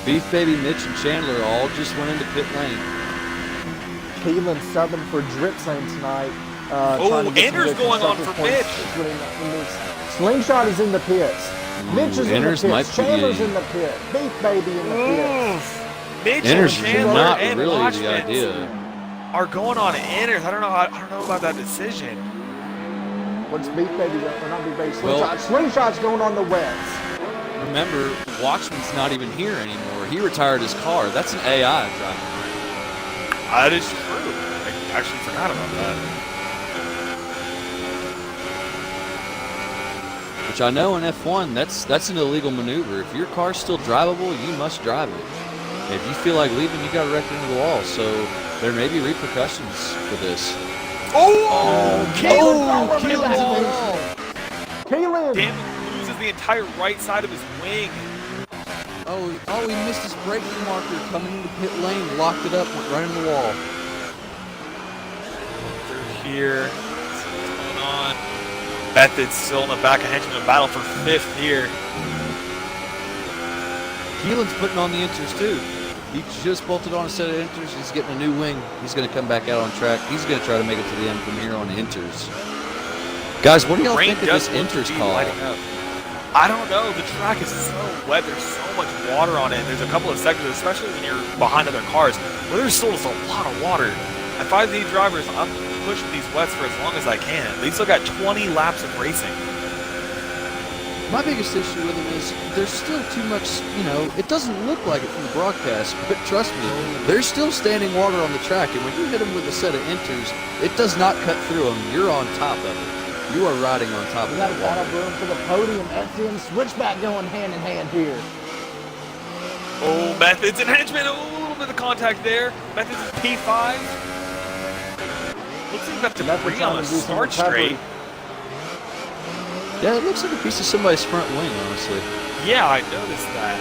C: Beef Baby, Mitch, and Chandler all just went into pit lane.
A: Keelan subbing for Dripsane tonight.
B: Anders going on for Mitch.
A: Slingshot is in the pits. Mitch is in the
C: Anders might
A: pits.
C: be-
A: Chandler's in the pit. Beef Baby in the pits.
B: Mitch and
C: Anders is
B: Chandler
C: not
B: and
C: really the
B: Watchman
C: idea.
B: are going on Anders. I don't know about that decision.
A: What's Beef Baby going? Or not Beef Baby.
C: Well-
A: Slingshot. Slingshot's going on the wets.
C: Remember, Watchman's not even here anymore. He retired his car. That's an AI driver.
B: That is true. I actually forgot about that.
C: Which I know in F1, that's an illegal maneuver. If your car's still drivable, you must drive it. If you feel like leaving, you got to wreck into the wall. So there may be repercussions for this.
B: Keelan!
A: Keelan!
B: Damn, he loses the entire right side of his wing.
C: Oh, he missed his braking marker coming into pit lane, locked it up, went right into the wall.
B: Through here. What's going on? Method's still in the back of Henchman in battle for 5th here.
C: Keelan's putting on the inters too. He just bolted on a set of inters. He's getting a new wing. He's going to come back out on track. He's going to try to make it to the end from here on inters. Guys, what do y'all think of this inters call?
B: I don't know. The track is so wet. There's so much water on it. There's a couple of sectors, especially when you're behind other cars, where there's still just a lot of water. If I these drivers, I'm pushing these wets for as long as I can. They still got 20 laps of racing.
C: My biggest issue with them is there's still too much, it doesn't look like it from the broadcast, but trust me, there's still standing water on the track, and when you hit them with a set of inters, it does not cut through them. You're on top of it. You are riding on top
A: We
C: of
A: got
C: that
A: a lot of
C: water.
A: room for the podium. Exia and Switchback going hand in hand here.
B: Oh, Methods and Henchman. Oh, a little bit of contact there. Methods is P5. Looks like that's debris on the start straight.
C: Yeah, it looks like a piece of somebody's front wing, honestly.
B: Yeah, I noticed that.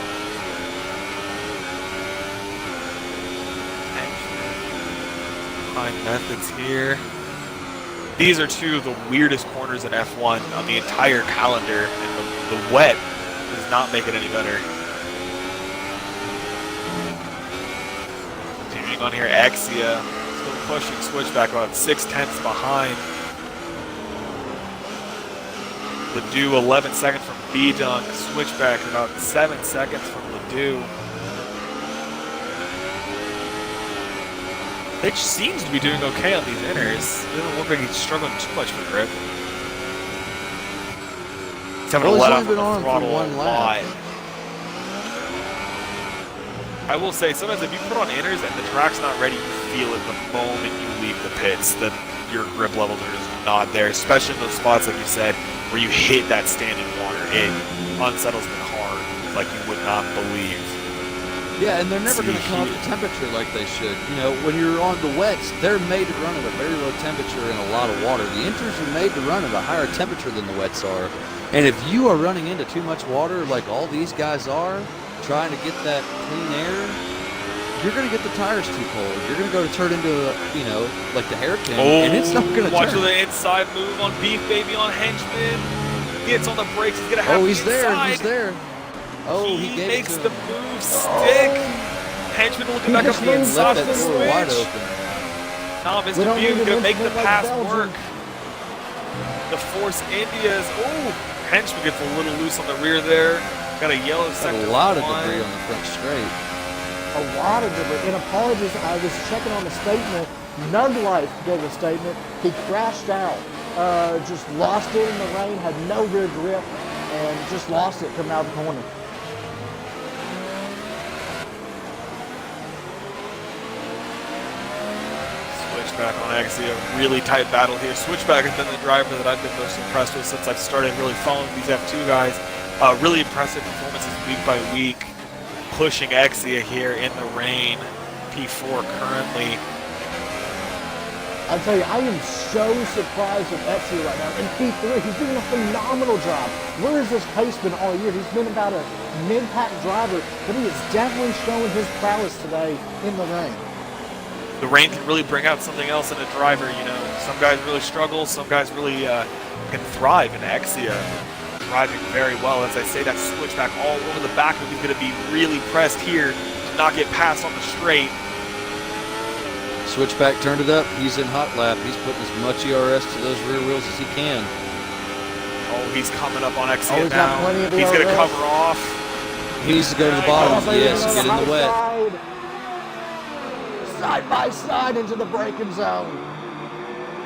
B: behind methods here. These are two of the weirdest corners in F1 on the entire calendar, and the wet does not make it any better. Continuing on here, Exia still pushing switchback about 0.6 behind. Ledoux 11 seconds from B-Dunk, switchback about 7 seconds from Ledoux. Pitch seems to be doing okay on these inners. It doesn't look like he's struggling too much with grip. He's having to let off on the throttle a lot. I will say, sometimes if you put on inners and the track's not ready, you feel it the moment you leave the pits that your grip levels are just not there, especially in those spots, like you said, where you hit that standing water. It unsettles the car like you would not believe.
C: Yeah, and they're never going to come up to temperature like they should. You know, when you're on the wets, they're made to run at a very low temperature and a lot of water. The inters are made to run at a higher temperature than the wets are. And if you are running into too much water like all these guys are, trying to get that clean air, you're going to get the tires too cold. You're going to go to turn into, you know, like the hairpin, and it's not going to turn.
B: Watch the inside move on Beef Baby on Henchman. Gets on the brakes. He's going to have
C: he's
B: the
C: there.
B: inside.
C: He's there. Oh, he
B: makes the move stick. Henchman looking back up the inside of the switch.
C: Wide open.
B: Nah, Mr. Butte going to make the pass work. The Force Indias. Oh, Henchman gets a little loose on the rear there. Got a yellow sector.
C: A lot of debris on the front straight.
A: A lot of debris. And apologies, I was checking on the statement. Nug Life gave a statement. He crashed out. Just lost it in the rain, had no rear grip, and just lost it coming out of the corner.
B: Switchback on Exia, really tight battle here. Switchback has been the driver that I've been most impressed with since I've started really following these F2 guys. Really impressive performances week by week, pushing Exia here in the rain. P4 currently.
A: I'll tell you, I am so surprised with Exia right now. In P3, he's doing a phenomenal job. Where has this pace been all year? He's been about a mid-pack driver, but he is definitely showing his prowess today in the rain.
B: The rain can really bring out something else in a driver, you know. Some guys really struggle, some guys really can thrive, and Exia driving very well. As I say, that switchback all over the back, he's going to be really pressed here to not get passed on the straight.
C: Switchback turned it up. He's in hot lap. He's putting as much ERS to those rear wheels as he can.
B: Oh, he's coming up on Exia now. He's going to cover off.
C: He needs to go to the bottom. Yes, get in the wet.
A: Side by side into the braking zone.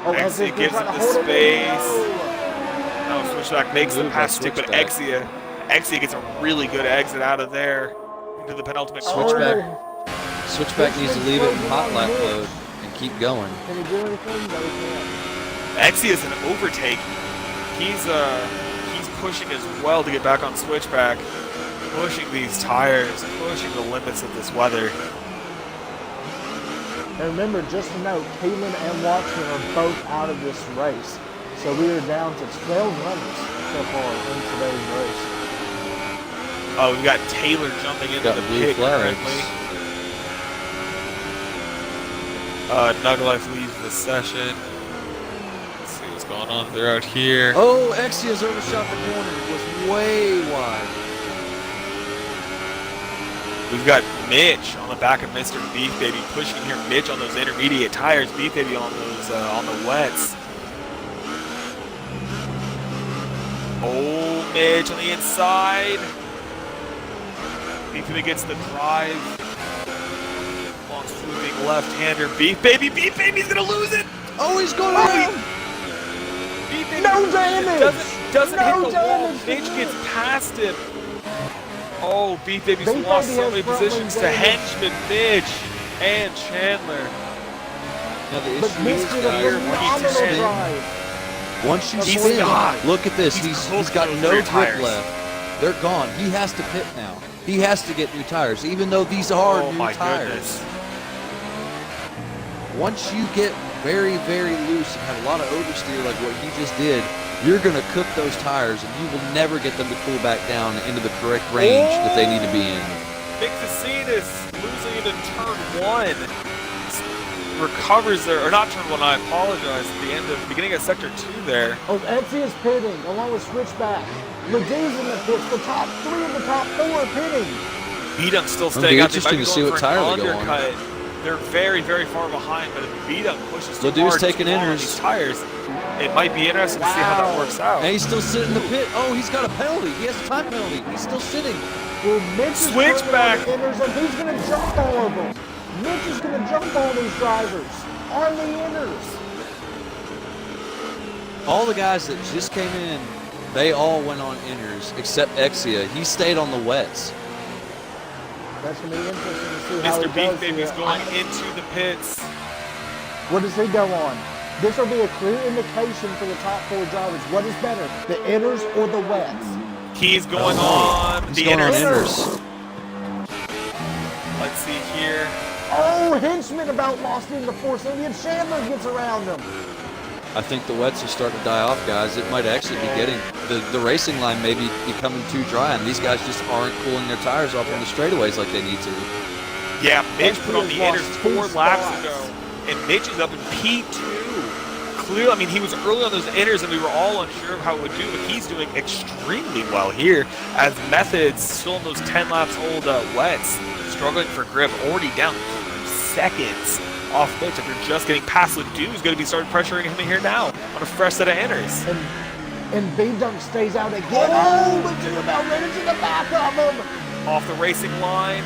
A: Oh,
B: Exia gives him the space. No, Switchback makes the pass stick, but Exia gets a really good exit out of there into the penultimate corner.
C: Switchback needs to leave it in hot lap mode and keep going.
A: Can he do anything? No, he can't.
B: Exia's an overtake. He's pushing as well to get back on Switchback, pushing these tires, pushing the limits of this weather.
A: And remember, just to note, Keelan and Watson are both out of this race. So we are down to 12 runners so far in today's race.
B: Oh, we got Taylor jumping into the pit currently. Nug Life leaves the session. Let's see what's going on. They're out here.
C: Oh, Exia's overshot the corner. It was way wide.
B: We've got Mitch on the back of Mr. Beef Baby pushing here. Mitch on those intermediate tires. Beef Baby on those on the wets. Oh, Mitch on the inside. Beef Baby gets the drive. Long swooping left-hander. Beef Baby's gonna lose it.
C: Oh, he's going around.
B: Beef Baby
A: No damage.
B: Doesn't hit the wall.
A: damage.
B: Mitch gets past him. Oh, Beef Baby's lost so many positions to Henchman, Mitch, and Chandler.
C: Now the
A: But
C: issue
A: Mitch
C: is
A: did a phenomenal drive.
C: once you
B: He's
C: spin,
B: not.
C: look at this.
B: He's
C: He's got
B: cooked
C: no
B: those
C: grip
B: tires.
C: left. They're gone. He has to pit now. He has to get new tires, even though these are
B: Oh
C: new
B: my
C: tires.
B: goodness.
C: Once you get very, very loose and have a lot of oversteer like what he just did, you're going to cook those tires, and you will never get them to cool back down into the correct range that they need to be in.
B: Nick Cassinas losing it in turn one. recovers there, or not turn 1, I apologize, at the end of, beginning of sector 2 there.
A: Oh, Etsy is pitting, along with Switchback. Ledoux's in the pits, the top 3 of the top 4 are pitting.
B: B-Dunk still
C: It'll
B: staying
C: be
B: out. They might
C: interesting
B: be
C: to see
B: going
C: what
B: for an
C: tire they go on.
B: undercut. They're very, very far behind, but if B-Dunk pushes too
C: Ledoux's
B: hard,
C: taking
B: too long on
C: inners.
B: these tires, it might be interesting to see how that works out.
C: And he's still sitting in the pit. Oh, he's got a penalty. He has a time penalty. He's still sitting.
A: Well, Mitch is
B: Switchback.
A: turning on the inners, and he's going to jump all of them. Mitch is going to jump all these drivers on the inners.
C: All the guys that just came in, they all went on inners except Exia. He stayed on the wets.
A: That's going to be interesting to see how
B: Mr.
A: he
B: Beef
A: does
B: Baby's
A: here.
B: going into the pits.
A: What does he go on? This will be a clear indication for the top 4 drivers. What is better, the inners or the wets?
B: He's going on
C: He's
B: the
C: going on
B: inners.
C: inners.
B: Let's see here.
A: Oh, Henchman about lost in the force. Indian Chandler gets around him.
C: I think the wets are starting to die off, guys. It might actually be getting the racing line may be becoming too dry, and these guys just aren't cooling their tires off on the straightaways like they need to.
B: Yeah, Mitch put on the
A: has
B: inners
A: lost
B: 4
A: 2
B: laps
A: spots.
B: ago, and Mitch is up in P2. Clearly, I mean, he was early on those inners, and we were all unsure of how it would do, but he's doing extremely well here, as Methods still in those 10 laps old wets, struggling for grip, already down 2 seconds off Mitch after just getting past Ledoux, who's going to be starting pressuring him in here now on a fresh set of inners.
A: And B-Dunk stays out again. Oh, Ledoux about ready to the back of him.
B: Off the racing line.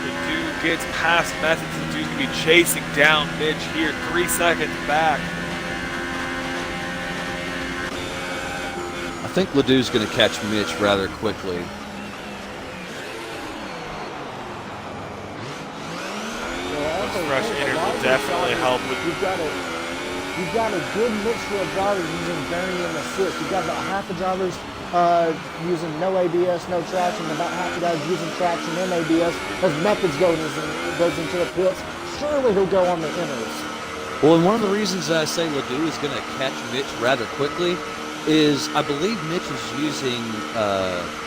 B: Ledoux gets past Methods. Ledoux's going to be chasing down Mitch here, 3 seconds back.
C: I think Ledoux's going to catch Mitch rather quickly.
B: Fresh inners will definitely help with.
A: You've got a good mixture of drivers using variant and assist. You've got about half the drivers using no ABS, no traction, and about half the guys using traction and ABS. As Methods goes into the pits, surely he'll go on the inners.
C: Well, and one of the reasons that I say Ledoux is going to catch Mitch rather quickly is I believe Mitch is using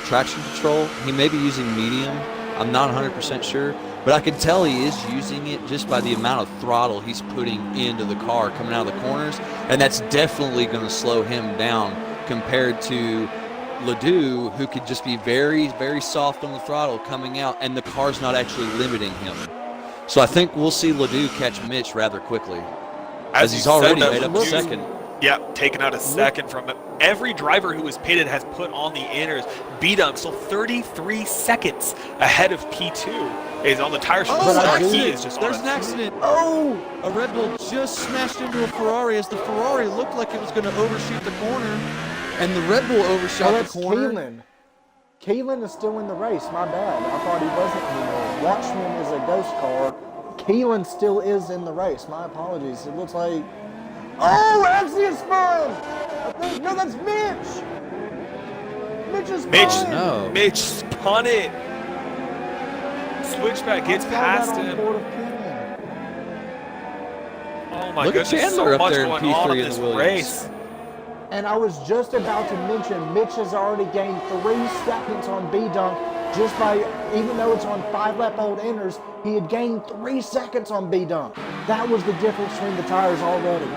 C: traction control. He may be using medium. I'm not 100% sure, but I can tell he is using it just by the amount of throttle he's putting into the car coming out of the corners, and that's definitely going to slow him down compared to Ledoux, who could just be very, very soft on the throttle coming out, and the car's not actually limiting him. So I think we'll see Ledoux catch Mitch rather quickly, as he's already made up a second.
B: Yeah, taken out a second from him. Every driver who was pitted has put on the inners. B-Dunk still 33 seconds ahead of P2. Is on the tire show. He is just
C: There's
B: on
C: an accident.
A: Oh!
C: A Red Bull just smashed into a Ferrari as the Ferrari looked like it was going to overshoot the corner, and the Red Bull overshot
A: that's
C: the corner.
A: Keelan. Keelan is still in the race. My bad. I thought he wasn't anymore. Watchman is a ghost car. Keelan still is in the race. My apologies. It looks like... Oh, Exia spun! I think, no, that's Mitch! Mitch is spun!
C: No.
B: Mitch spun it. Switchback gets past him. Oh my
C: Look at
B: goodness,
C: Chandler
B: so
C: up
B: much
C: there in
B: going on
C: P3
B: in
C: in the
B: this
C: Williams.
B: race.
A: And I was just about to mention, Mitch has already gained 3 seconds on B-Dunk just by, even though it's on 5-lap-old inners, he had gained 3 seconds on B-Dunk. That was the difference between the tires already.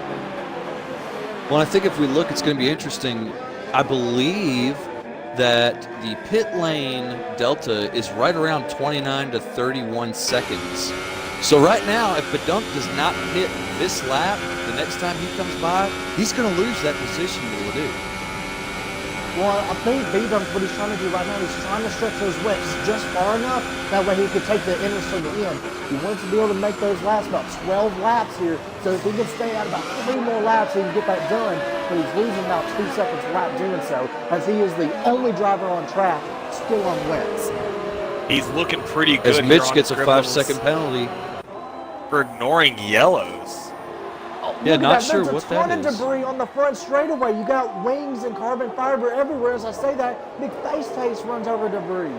C: Well, I think if we look, it's going to be interesting. I believe that the pit lane delta is right around 29 to 31 seconds. So right now, if Badunk does not hit this lap, the next time he comes by, he's going to lose that position to Ledoux.
A: Well, I think B-Dunk, what he's trying to do right now, he's trying to stretch those wets just far enough, that way he could take the inners to the end. He wants to be able to make those laps, about 12 laps here, so if he can stay out about 3 more laps, he can get that done, but he's losing about 2 seconds a lap doing so, as he is the only driver on track still on wets.
B: He's looking pretty good.
C: As
B: here
C: Mitch
B: on
C: gets a
B: grip
C: 5-second penalty.
B: for ignoring yellows.
C: Yeah, not sure
A: There's
C: what
A: a ton
C: that
A: of
C: is.
A: debris on the front straightaway. You got wings and carbon fiber everywhere. As I say that, big face taste runs over debris.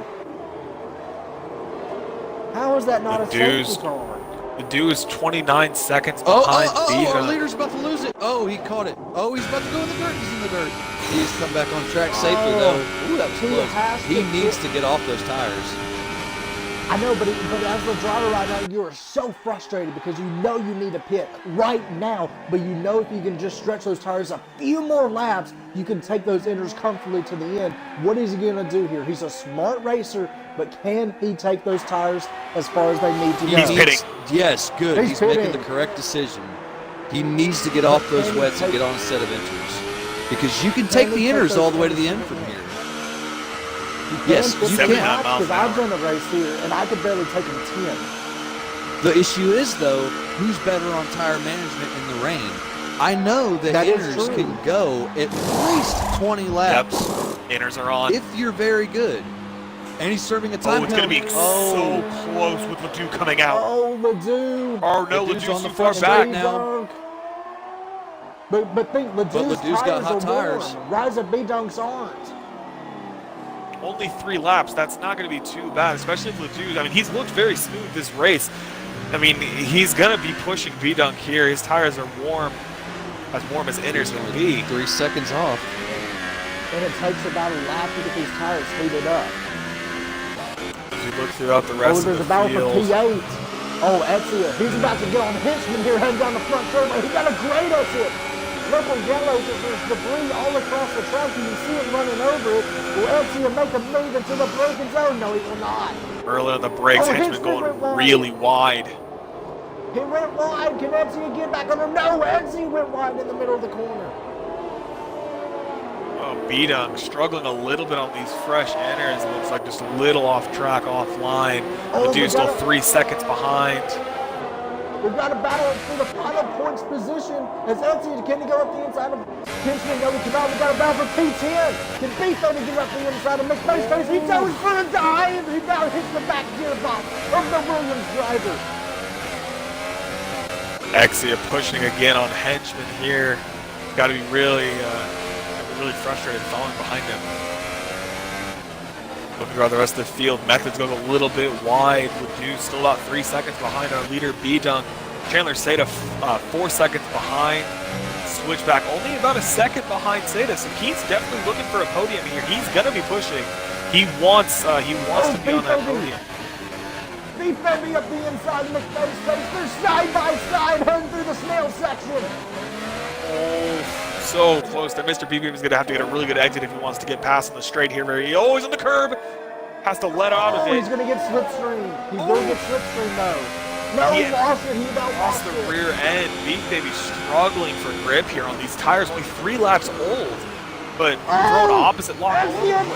A: How is that not a safety car?
B: The dude is 29 seconds behind
C: our
B: B-Dunk.
C: leader's about to lose it. Oh, he caught it. Oh, he's about to go in the dirt. He's in the dirt. He's come back on track safely, though. Ooh, that was close. He needs to get off those tires.
A: I know, but as the driver right now, you are so frustrated because you know you need a pit right now, but you know if you can just stretch those tires a few more laps, you can take those inners comfortably to the end. What is he going to do here? He's a smart racer, but can he take those tires as far as they need to go?
B: He's pitting.
C: Yes, good. He's
A: pitting.
C: making the correct decision. He needs to get off those wets and get on a set of inters. Because you can take the inners all the way to the end from here. Yes, you can.
A: Because I've done a race here, and I could barely take him 10.
C: The issue is, though, who's better on tire management in the rain? I know that inners can go at least 20 laps.
B: Yep. Inners are on.
C: If you're very good. And he's serving a time
B: it's going to be so close with Ledoux coming out.
A: Oh, Ledoux.
B: Oh, no, Ledoux's on the far back now.
A: But think, Ledoux's
C: got hot tires.
A: Rise of B-Dunks aren't.
B: Only 3 laps. That's not going to be too bad, especially if Ledoux. I mean, he's looked very smooth this race. I mean, he's going to be pushing B-Dunk here. His tires are warm as inners can be.
C: 3 seconds off.
A: And it takes about a lap to get these tires heated up.
B: As we look throughout the rest of the
A: there's a battle
B: field.
A: for P8. Oh, Ezia, he's about to get on Henchman here, heading down the front straightaway. He got a great exit. Local yellow, there's debris all across the track. You can see him running over it. Will Ezia make a move into the braking zone? No, he will not.
B: Early on the brakes, Henchman going really wide.
A: He went wide. Can Ezia get back on him? No, Ezia went wide in the middle of the corner.
B: Oh, B-Dunk struggling a little bit on these fresh inners. It looks like just a little off track, offline. Ledoux still 3 seconds behind.
A: We've got a battle for the final points position. As Ezia, can he go up the inside of Henchman? No, he cannot. We've got a battle for P10. Can B30 get up the inside of McFace? He goes for a dive. He now hits the back gearbox of the Williams driver.
B: Exia pushing again on Henchman here. Got to be really frustrated following behind him. Looking around the rest of the field, Method's going a little bit wide. Ledoux still about 3 seconds behind our leader, B-Dunk. Chandler Seda 4 seconds behind. Switchback only about a second behind Seda, so he's definitely looking for a podium here. He's going to be pushing. He wants to be on that podium.
A: B30 up the inside, McFace. They're side by side, heading through the snail section.
B: Oh, so close that Mr. BB is going to have to get a really good exit if he wants to get past on the straight here. He's on the curb. Has to let out of it.
A: He's going to get slipstream. He will get slipstream though. No, he lost it. He about
B: lost the rear end. Big Baby struggling for grip here on these tires. Only 3 laps old, but thrown opposite lock.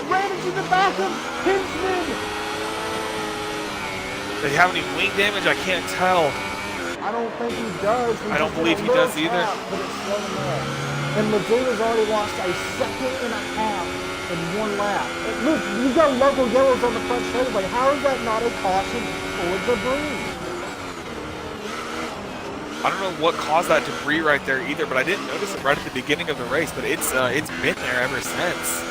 A: Ran into the back of Henchman.
B: Does he have any wing damage? I can't tell.
A: I don't think he does.
B: I don't believe he does either.
A: But it's slowed him up. And Ledoux has already lost a second and a half in 1 lap. Look, you got local yellows on the front straightaway. How is that not a caution for debris?
B: I don't know what caused that debris right there either, but I didn't notice it right at the beginning of the race. But it's been there ever since.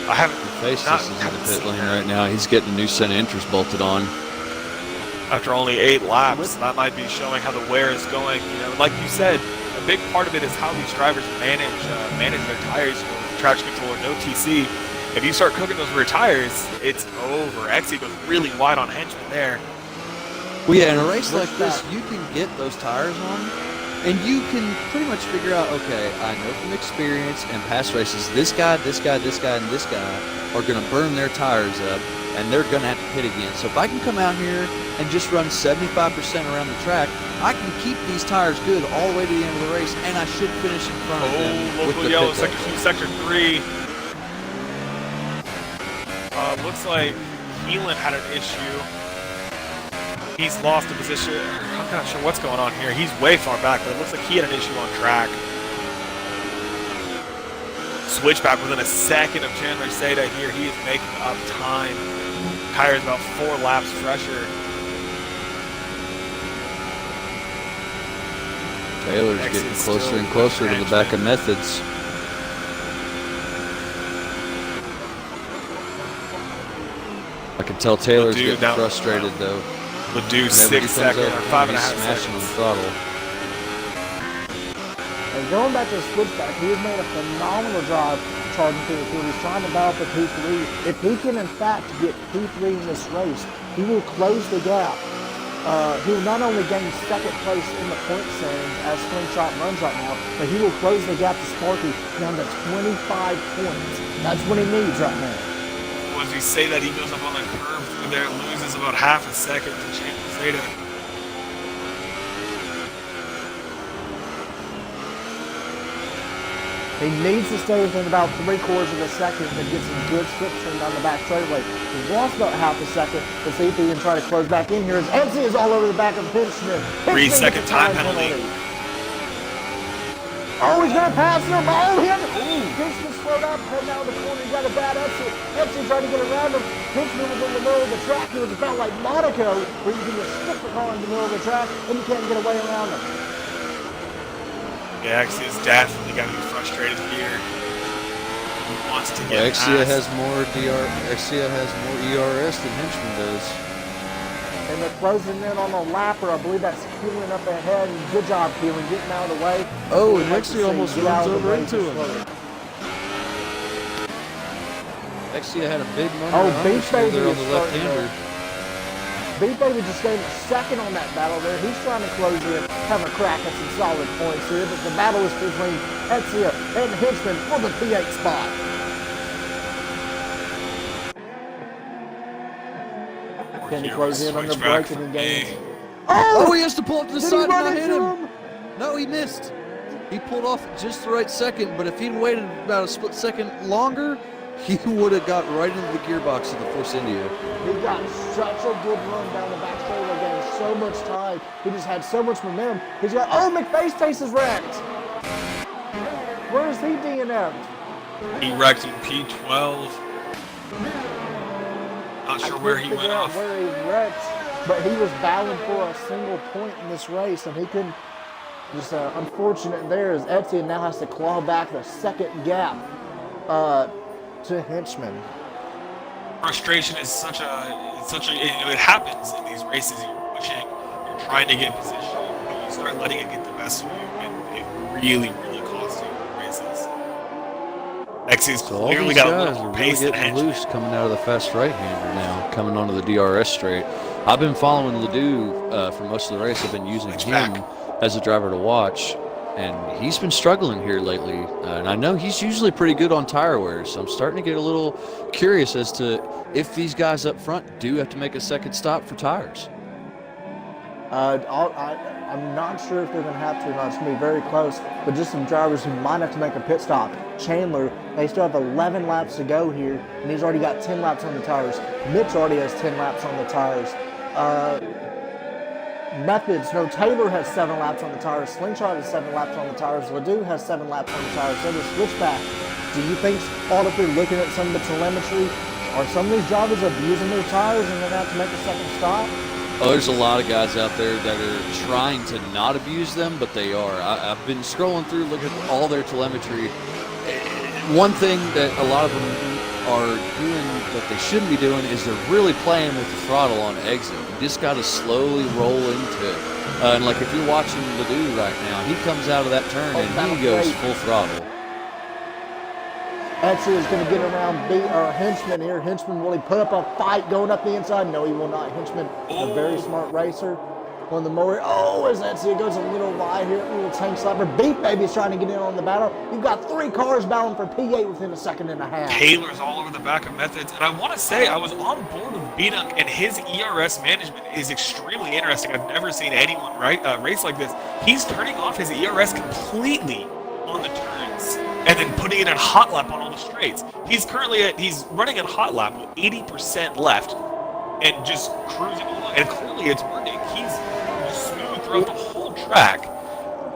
B: I haven't.
C: Faceless is in the pit lane right now. He's getting a new set of inters bolted on.
B: After only 8 laps, that might be showing how the wear is going. You know, like you said, a big part of it is how these drivers manage their tires. Traction controller, no TC. If you start cooking those rear tires, it's over. Exie goes really wide on Henchman there.
C: Well, yeah, in a race like this, you can get those tires on, and you can pretty much figure out, okay, I know from experience and past races, this guy, this guy, this guy, and this guy are going to burn their tires up, and they're going to have to pit again. So if I can come out here and just run 75% around the track, I can keep these tires good all the way to the end of the race, and I should finish in front of them.
B: Local yellow, sector 2, sector 3. Looks like Keelan had an issue. He's lost a position. I'm not sure what's going on here. He's way far back, but it looks like he had an issue on track. Switchback within a second of Chandler Seda here. He is making up time. Tires about 4 laps fresher.
C: Taylor's getting closer and closer to the back of Methods. I can tell Taylor's getting frustrated though.
B: Ledoux
C: Whenever he
B: 6
C: comes
B: seconds,
C: over,
B: or 5.5
C: he's smashing
B: seconds.
C: the throttle.
A: And going back to the switchback, he has made a phenomenal job charging through the field. He's trying to battle for P3. If he can, in fact, get P3 in this race, he will close the gap. He will not only gain second place in the point standings as Slingshot runs right now, but he will close the gap to Sparky down to 25 points. That's what he needs right now.
B: Well, as we say that, he goes up on the curve through there, loses about half a second to Chandler Zeta.
A: He needs to stay within about 3/4 of a second and get some good slipstream down the back straightaway. He's lost about half a second to see if he can try to close back in here. As Etsy is all over the back of Hinchman.
B: 3 second time penalty.
A: Oh, he's going to pass him. Oh, Hinchman slowed up, heading out of the corner. He got a bad Etsy. Etsy tried to get around him. Hinchman was in the middle of the track. It was about like Monaco, where you can just stick the car in the middle of the track and you can't get away around him.
B: Yeah, Exia is definitely got to be frustrated here. He wants to get
C: Exia
B: past.
C: has more ERS than Henchman does.
A: And they're closing in on a lapper. I believe that's Keelan up ahead. And good job, Keelan, getting out of the way.
C: Oh, and
A: We'd like to
C: Exia
A: see
C: almost
A: get out
C: runs
A: of the
C: over
A: way
C: into him.
A: slowly.
C: Exia had a big moment.
A: Oh, Beach Baby
C: there on
A: is
C: the
A: starting
C: left-hander.
A: Beat Baby just gained a second on that battle there. He's trying to close in, have a crack at some solid points here, but the battle is between Etsia and Hinchman for the P8 spot. Can he close in on the break and gain?
C: Oh, he has to pull up to the
A: Did
C: side
A: he
C: and
A: run
C: not hit
A: into
C: him. No, he missed. He pulled off at just the right second, but if he'd waited about a split second longer, he would have got right into the gearbox of the Force India.
A: He got such a good run down the back straightaway, gained so much time. He just had so much momentum. He's got, oh, McFaceface is wrecked. Where is he DNF'd?
B: He wrecked in P12. Not sure where he went off.
A: Where he wrecked, but he was battling for a single point in this race, and he couldn't. Just unfortunate there as Etsy now has to claw back the second gap to Hinchman.
B: Frustration is it happens in these races. You're pushing, you're trying to get position, but you start letting it get the best of you, and it really, really costs you in races. Xy's
C: So all
B: clearly
C: these
B: got a
C: guys
B: little
C: are
B: more
C: really
B: pace than
C: getting
B: Henchman.
C: loose coming out of the fast right-hander now, coming onto the DRS straight. I've been following Ledoux for most of the race. I've been using him as a driver to watch, and he's been struggling here lately. And I know he's usually pretty good on tire wear, so I'm starting to get a little curious as to if these guys up front do have to make a second stop for tires.
A: I'm not sure if they're going to have to or not. It's going to be very close, but just some drivers who might have to make a pit stop. Chandler, they still have 11 laps to go here, and he's already got 10 laps on the tires. Mitch already has 10 laps on the tires. Methods, no, Taylor has 7 laps on the tires. Slingshot has 7 laps on the tires. Ledoux has 7 laps on the tires. So the switchback. Do you think, audibly looking at some of the telemetry, are some of these drivers abusing their tires and they're going to have to make a second stop?
C: Oh, there's a lot of guys out there that are trying to not abuse them, but they are. I've been scrolling through, looking at all their telemetry. One thing that a lot of them are doing that they shouldn't be doing is they're really playing with the throttle on exit. You just got to slowly roll into it. And like if you're watching Ledoux right now, he comes out of that turn and he goes full throttle.
A: Etsy is going to get around Hinchman here. Hinchman, will he put up a fight going up the inside? No, he will not. Hinchman, a very smart racer. One of the more, as Etsy goes a little wide here, a little tank slapper. Beat Baby's trying to get in on the battle. You've got 3 cars battling for P8 within a second and a half.
B: Taylor's all over the back of Methods, and I want to say I was on board with Beadunk, and his ERS management is extremely interesting. I've never seen anyone race like this. He's turning off his ERS completely on the turns, and then putting it at hot lap on all the straights. He's running at hot lap with 80% left, and just cruising along. And clearly it's working. He's smooth throughout the whole track.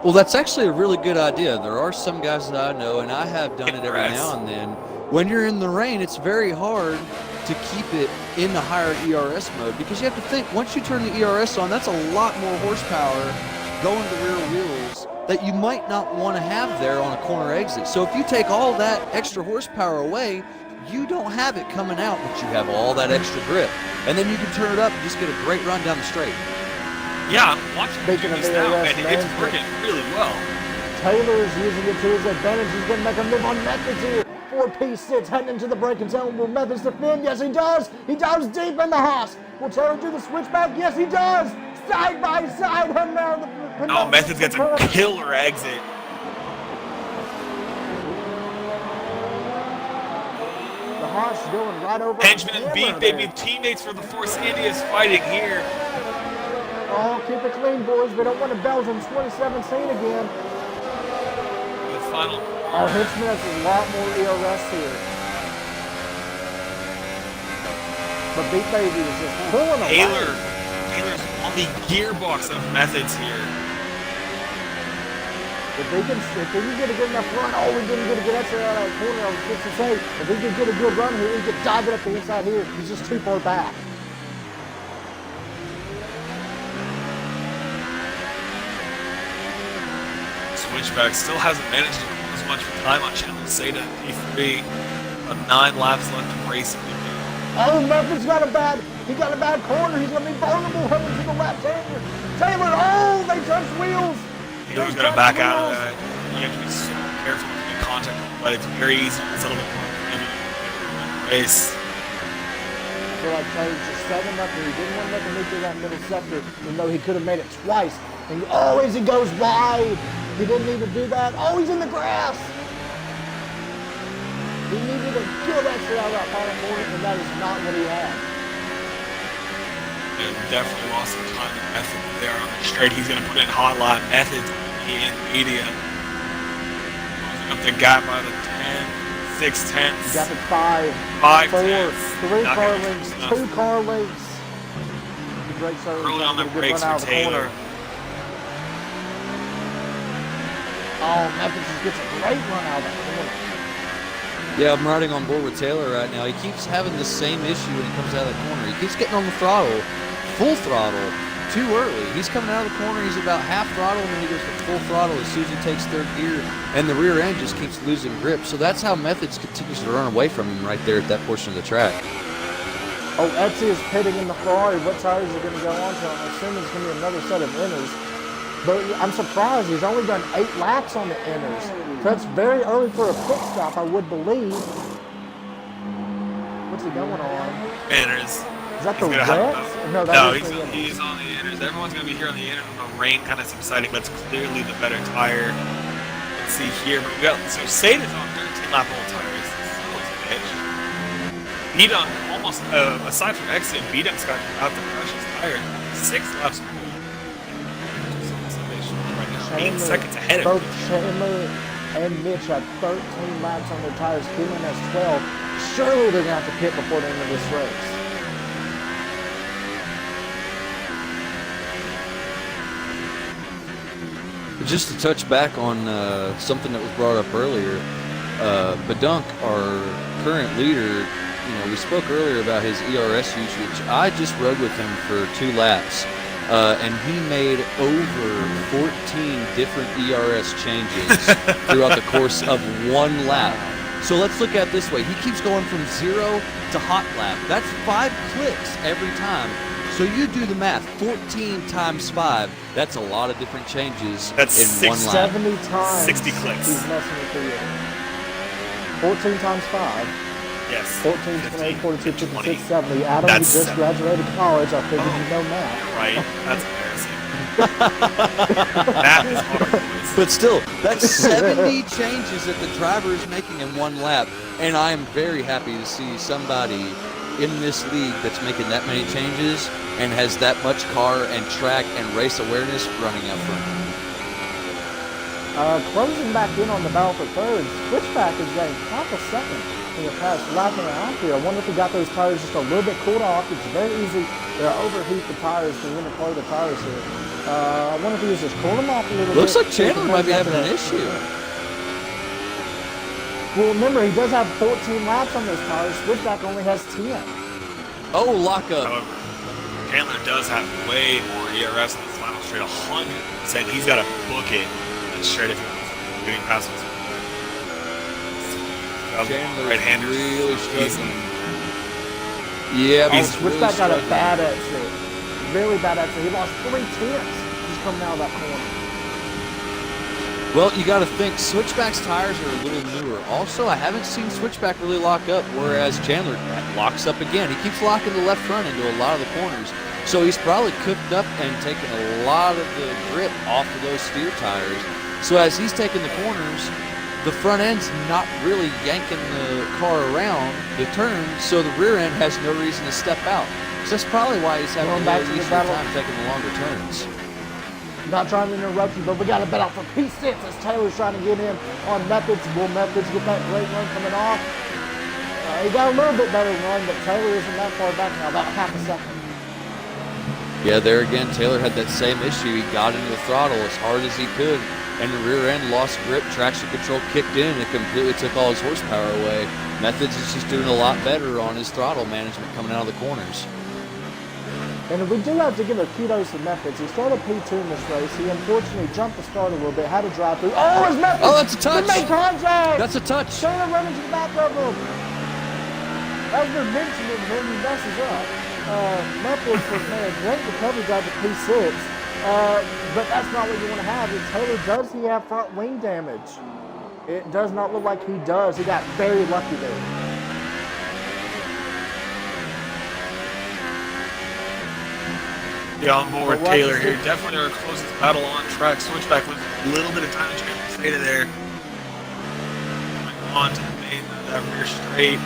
C: Well, that's actually a really good idea. There are some guys that I know, and I have done it every now and then. When you're in the rain, it's very hard to keep it in the higher ERS mode because you have to think, once you turn the ERS on, that's a lot more horsepower going to rear wheels that you might not want to have there on a corner exit. So if you take all that extra horsepower away, you don't have it coming out, but you have all that extra grip. And then you can turn it up and just get a great run down the straight.
B: Yeah, I'm watching
A: Speaking
B: this
A: of
B: now,
A: ARS
B: and it's
A: management,
B: working really well.
A: Taylor is using it to his advantage. He's going to make a move on Methods here. 4P6 heading into the braking zone. Will Methods defend? Yes, he does. He dives deep in the Haas. Will Taylor do the switchback? Yes, he does. Side by side. And now
B: Oh, Methods gets a killer exit.
A: The Haas going right over.
B: Henchman and
A: Hammer
B: Beat, they
A: there.
B: be teammates for the Force India's fighting here.
A: Oh, keep it clean, boys. We don't want to Belgium 2017 again.
B: The final.
A: Oh, Henchman has a lot more ERS here. But Beat Baby is just pulling away.
B: Taylor's on the gearbox of Methods here.
A: If he can get a good enough run, oh, he didn't get a good extra out of that corner. I was just to say, if he can get a good run here, he could dive it up the inside here. He's just too far back.
B: Switchback still hasn't managed to put as much time on Channel Seda P3. 9 laps left of racing.
A: Oh, Method's got a bad corner. He's going to be vulnerable heading to the left hander. Taylor, oh, they touched wheels.
B: Taylor's going to back out of that. You have to be so careful with the contact, but it's very easy to settle the race.
A: I feel like Taylor's just setting up and he didn't want to make a move through that middle sector, even though he could have made it twice. And as he goes wide. He didn't need to do that. Oh, he's in the grass. He needed to kill that shit out of that final corner, and that is not what he had.
B: And definitely lost some time in Method there on the straight. He's going to put in hot line Methods in media. Closing up the gap by the 6 tenths.
A: He got the 5,
B: 5
A: 4,
B: tenths.
A: 3
B: Not
A: car
B: gonna be
A: lengths,
B: enough.
A: 2 car lengths. The brakes are
B: Early on the brakes for Taylor.
A: Oh, Memphis just gets a great run out of that corner.
C: Yeah, I'm riding on board with Taylor right now. He keeps having the same issue when he comes out of the corner. He keeps getting on the throttle, full throttle, too early. He's coming out of the corner, he's about half throttle, and then he goes to full throttle as soon as he takes third gear, and the rear end just keeps losing grip. So that's how Methods continues to run away from him right there at that portion of the track.
A: Oh, Etsy is pitting in the Ferrari. What tires are going to go on to him? I assume it's going to be another set of inners. But I'm surprised he's only done 8 laps on the inners. That's very early for a pit stop, I would believe. What's he going on?
B: Inners.
A: Is that the wet?
B: No,
A: that
B: he's on the inners. Everyone's going to be here on the inners. The rain kind of subsiding. That's clearly the better tire. Let's see here. But we got, so Sada's on 13 lap old tires. Beat on almost, aside from exit, Beatup's got out the freshest tire. 6 laps. 8 seconds ahead of
A: both Chandler and Mitch have 13 laps on their tires. Keelan has 12. Surely they're going to have to pit before the end of this race.
C: Just to touch back on something that was brought up earlier, Badunk, our current leader, we spoke earlier about his ERS usage. I just rode with him for 2 laps. And he made over 14 different ERS changes throughout the course of 1 lap. So let's look at it this way. He keeps going from 0 to hot lap. That's 5 clicks every time. So you do the math. 14 times 5. That's a lot of different changes in 1 lap.
A: 70 times
B: 60 clicks.
A: He's messing with the 14 times 5.
B: Yes.
A: 14, 28, 42, 56, 70. Adam,
B: That's
A: you just
B: 7.
A: graduated college. I figured you know math.
B: Right. That's embarrassing. Math is hard.
C: But still, that's 70 changes that the driver is making in 1 lap. And I am very happy to see somebody in this league that's making that many changes and has that much car and track and race awareness running up front.
A: Closing back in on the battle for third, Switchback is getting half a second in the past lap and a half here. I wonder if he got those tires just a little bit cooled off. It's very easy to overheat the tires, the inner part of the tires here. I wonder if he was just cooling them off a little bit.
C: Looks like Chandler might be having an issue.
A: Well, remember, he does have 14 laps on those tires. Switchback only has 10.
C: Oh, lockup.
B: However, Chandler does have way more ERS in the final straight, 100%. He's got to book it straight if he's getting past us.
C: Chandler
B: right-hander.
C: really struggling. Yeah,
A: Oh,
C: he's really
A: Switchback got a
C: struggling.
A: bad exit. Really bad exit. He lost 3 tenths just coming out of that corner.
C: Well, you got to think Switchback's tires are a little newer. Also, I haven't seen Switchback really lock up, whereas Chandler locks up again. He keeps locking the left front into a lot of the corners. So he's probably cooked up and taken a lot of the grip off of those steer tires. So as he's taking the corners, the front end's not really yanking the car around the turn, so the rear end has no reason to step out. So that's probably why he's having a
A: Going back
C: little
A: to the
C: easier
A: battle.
C: time taking the longer turns.
A: Not trying to interrupt you, but we got to bet out for P6 as Taylor's trying to get in on Methods. Will Methods get that great run coming off? He got a little bit better run, but Taylor isn't that far back now, about half a second.
C: Yeah, there again, Taylor had that same issue. He got into the throttle as hard as he could, and the rear end lost grip, traction control kicked in, and it completely took all his horsepower away. Methods is just doing a lot better on his throttle management coming out of the corners.
A: And we do have to give a kudos to Methods. He started P2 in this race. He unfortunately jumped the start a little bit, had to drive through. Oh, his Methods!
C: Oh, that's a touch!
A: They made contact!
C: That's a touch!
A: Taylor running to the back of him. As we're mentioning him, he messes up. Methods was made a great recovery drive at P6, but that's not what you want to have. Taylor, does he have front wing damage? It does not look like he does. He got very lucky there.
B: Yeah, on board Taylor here. Definitely our closest battle on track. Switchback with a little bit of time to stay there. Coming on to the main, that rear straight.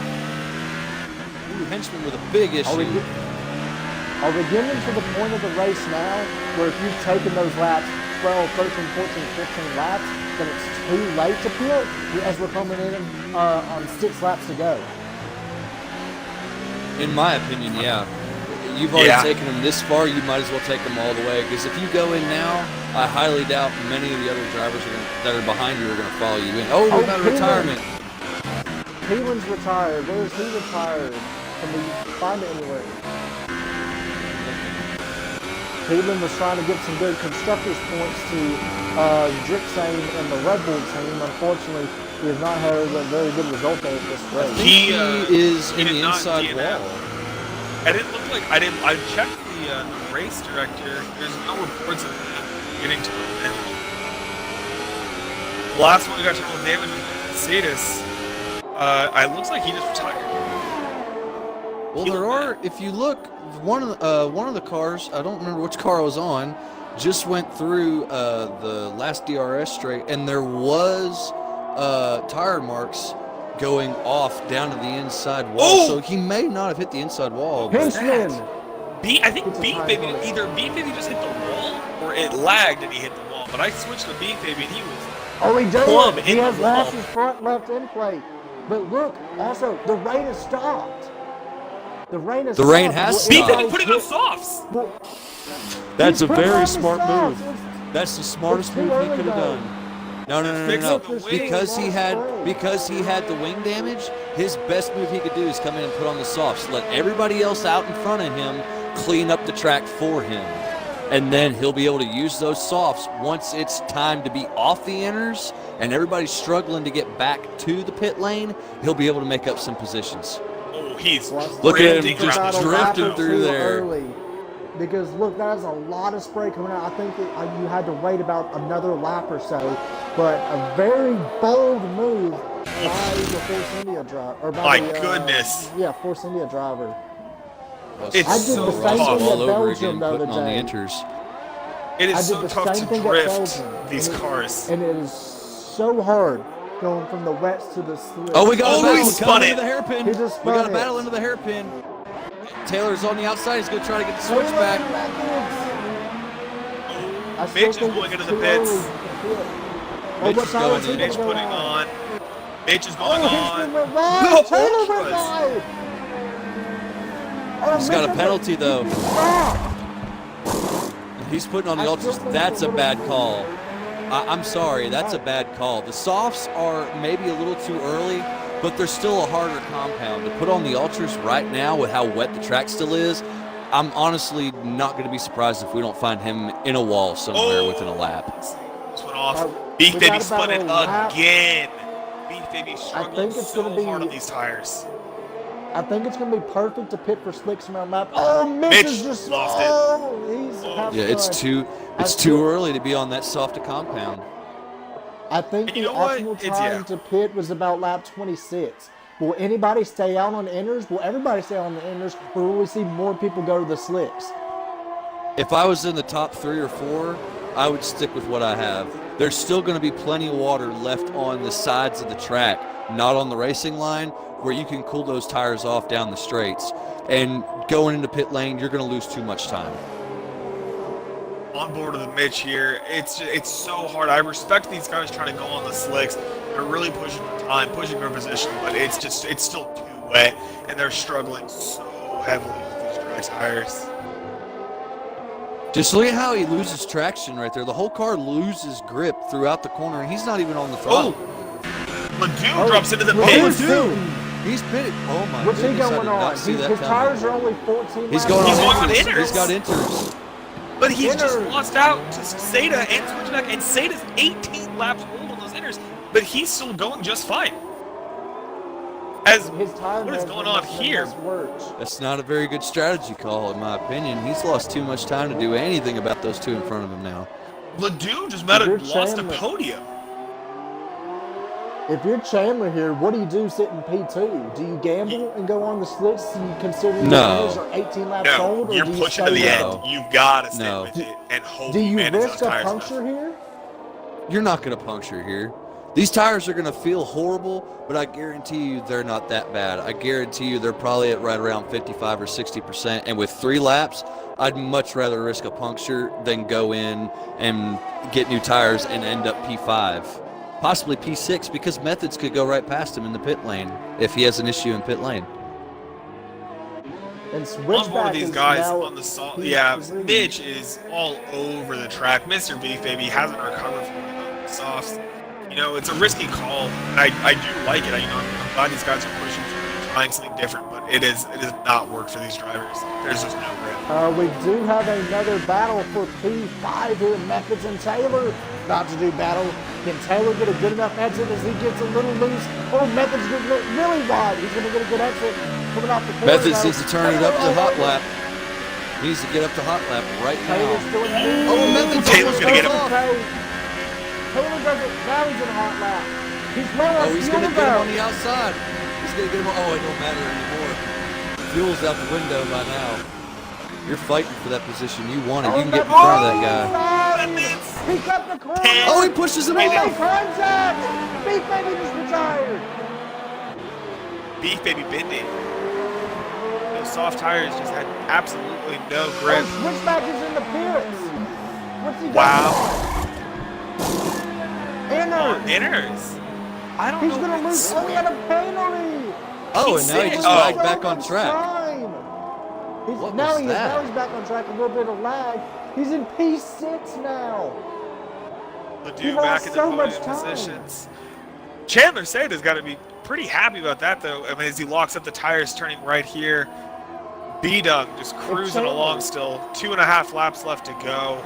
C: Ooh, Henchman with a big issue.
A: Are we getting to the point of the race now where if you've taken those laps, 12, 13, 14, 15 laps, then it's too late to pit as we're coming in on 6 laps to go?
C: In my opinion, yeah. You've already taken them this far, you might as well take them all the way. Because if you go in now, I highly doubt many of the other drivers that are behind you are going to follow you in. Oh, we're about retirement.
A: Keelan's retired. Where is he retired? Can we find it anywhere? Keelan was trying to get some good constructors points to Drixane and the Red Bull team. Unfortunately, he has not had a very good result there at this race.
C: He is in the inside wall.
B: I checked the race director. There's no reports of him getting total damage. The last one who got total damage was Mercedes. It looks like he just retired.
C: Well, there are. If you look, one of the cars, I don't remember which car I was on, just went through the last DRS straight, and there was tire marks going off down to the inside wall.
B: Oh!
C: So he may not have hit the inside wall.
A: Henchman!
B: I think Beef Baby, either Beef Baby just hit the wall or it lagged and he hit the wall. But I switched to Beef Baby and he was
A: Oh, he
B: plumb
A: does.
B: in
A: He has
B: the wall.
A: Lass's front left end plate. But look, also, the rain has stopped. The rain has
B: Beef
A: stopped.
B: Baby putting on softs.
C: That's a
A: He put
C: very
A: on the
C: smart
A: softs.
C: move. That's the smartest
A: It's too
C: move he
A: early,
C: could have
A: though.
C: done. No. Because he had the wing damage, his best move he could do is come in and put on the softs. Let everybody else out in front of him clean up the track for him. And then he'll be able to use those softs once it's time to be off the inners and everybody's struggling to get back to the pit lane, he'll be able to make up some positions.
B: Oh, he's
C: Look at him
B: drifting
C: just
B: around the
C: drifting
B: track.
C: through there.
A: Early. Because look, that is a lot of spray coming out. I think that you had to wait about another lap or so, but a very bold move by the Force India driver.
B: My goodness.
A: Force India driver.
B: It's
A: I did
B: so
A: the same
B: tough.
A: thing
C: all
A: at
C: over
A: Belgium
C: again,
A: the other
C: putting on the
A: day.
C: inters.
B: It
A: I
B: is
A: did
B: so
A: the
B: tough
A: same
B: to
A: thing at
B: drift
A: Belgium,
B: these cars.
A: And it is so hard going from the wets to the slicks.
C: Oh, we got a
B: he
C: battle
B: spun
C: coming
B: it.
C: into the hairpin.
A: He just
C: We got
A: spun
C: a battle
A: it.
C: into the hairpin. Taylor's on the outside. He's going to try to get the switch back.
B: Mitch is going into the pits.
C: Mitch is going in.
B: Mitch putting on. Mitch is going on.
A: Went wide. Taylor went
B: Ultras.
A: wide.
C: He's got a penalty, though. He's putting on the ultras. That's a bad call. I'm sorry. That's a bad call. The softs are maybe a little too early, but they're still a harder compound. To put on the ultras right now with how wet the track still is, I'm honestly not going to be surprised if we don't find him in a wall somewhere within a lap.
B: This went off. Beef Baby spun it again. Beef Baby
A: I
B: struggling
A: think it's
B: so
A: going to be.
B: hard on these tires.
A: I think it's going to be perfect to pit for slicks around lap. Oh, Mitch
B: Mitch
A: is just
B: lost it.
A: oh, he's having
C: Yeah, it's
A: fun.
C: too early to be on that soft compound.
A: I think
B: And you
A: the
B: know what?
A: optimal
B: It's-
A: time
B: yeah.
A: to pit was about lap 26. Will anybody stay out on the inners? Will everybody stay on the inners, or will we see more people go to the slicks?
C: If I was in the top 3 or 4, I would stick with what I have. There's still going to be plenty of water left on the sides of the track, not on the racing line, where you can cool those tires off down the straights. And going into pit lane, you're going to lose too much time.
B: On board with the Mitch here. It's so hard. I respect these guys trying to go on the slicks. They're really pushing for time, pushing for position, but it's still too wet, and they're struggling so heavily with these drag tires.
C: Just look at how he loses traction right there. The whole car loses grip throughout the corner, and he's not even on the throttle.
B: Ledoux drops into the
A: Ledoux's
B: pits.
A: pitting.
C: He's pitted. Oh my
A: What's he
C: goodness, I
A: going
C: did
A: on?
C: not see that
A: His
C: coming.
A: tires are only 14
C: He's
A: laps
C: going
B: He's
C: on
B: going on
C: inters.
B: inters.
C: He's got inters.
B: But he's just
A: Inners.
B: lost out to Seda and Switchback, and Seda's 18 laps old on those inners, but he's still going just fine. As
A: His tire
B: what is going on here?
C: That's not a very good strategy call, in my opinion. He's lost too much time to do anything about those two in front of him now.
B: Ledoux just might have
A: You're
B: lost a
A: Chandler.
B: podium.
A: If you're Chandler here, what do you do sitting P2? Do you gamble and go on the slicks and consider your
C: No.
A: tires are 18 laps old?
B: No,
A: Or
B: you're
A: do you
B: pushing to
A: stay
B: the
A: there?
C: No.
B: end. You've got to stay
C: No.
B: with it and hope
A: Do
B: you
A: you
B: manage
A: risk
B: those
A: a
B: tires
A: puncture
B: enough.
A: here?
C: You're not going to puncture here. These tires are going to feel horrible, but I guarantee you they're not that bad. I guarantee you they're probably at right around 55 or 60%. And with 3 laps, I'd much rather risk a puncture than go in and get new tires and end up P5. Possibly P6, because Methods could go right past him in the pit lane if he has an issue in pit lane.
A: And
B: On board
A: Switchback
B: with these
A: is
B: guys
A: now
B: on the salt.
A: P3.
B: Yeah, Mitch is all over the track. Mr. Beef Baby hasn't recovered from the softs. You know, it's a risky call, and I do like it. I'm glad these guys are pushing for trying something different, but it has not worked for these drivers. There's just no grip.
A: We do have another battle for P5 here, Methods and Taylor. About to do battle. Can Taylor get a good enough exit as he gets a little loose? Oh, Methods getting really wide. He's going to get a good exit coming off the corner.
C: Methods needs to turn it up to hot lap. He needs to get up to hot lap right
A: Taylor's
C: now.
A: still in the
C: Oh, Methods
B: Taylor's gonna get him.
A: Taylor does it. Now he's in hot lap. He's low on
C: Oh, he's
A: fuel
C: going to get him on
A: though.
C: the outside. He's going to get him. Oh, it don't matter anymore. Fuel's out the window by now. You're fighting for that position. You want it. You can get in front of that guy.
A: He cut the corner.
C: Oh, he pushes him
A: Make
C: off.
A: contact. Beef Baby just retired.
B: Beef Baby bending. Those soft tires just had absolutely no grip.
A: Oh, Switchback is in the pits. What's he doing?
B: Wow.
A: Inner.
B: Inners. I don't
A: He's
B: know.
A: gonna lose. Oh, he had a penalty.
C: Oh, and now he
B: P6.
C: just
B: Oh.
C: lagged back on track. What
A: Now
C: was
A: he is.
C: that?
A: Now he's back on track. A little bit of lag. He's in P6 now. He
B: Ledoux
A: lost
B: back in the
A: so much
B: podium
A: time.
B: positions. Chandler Seda's got to be pretty happy about that, though. I mean, as he locks up the tires, turning right here. B-Dung just cruising
A: Chandler.
B: along still. 2.5 laps left to go.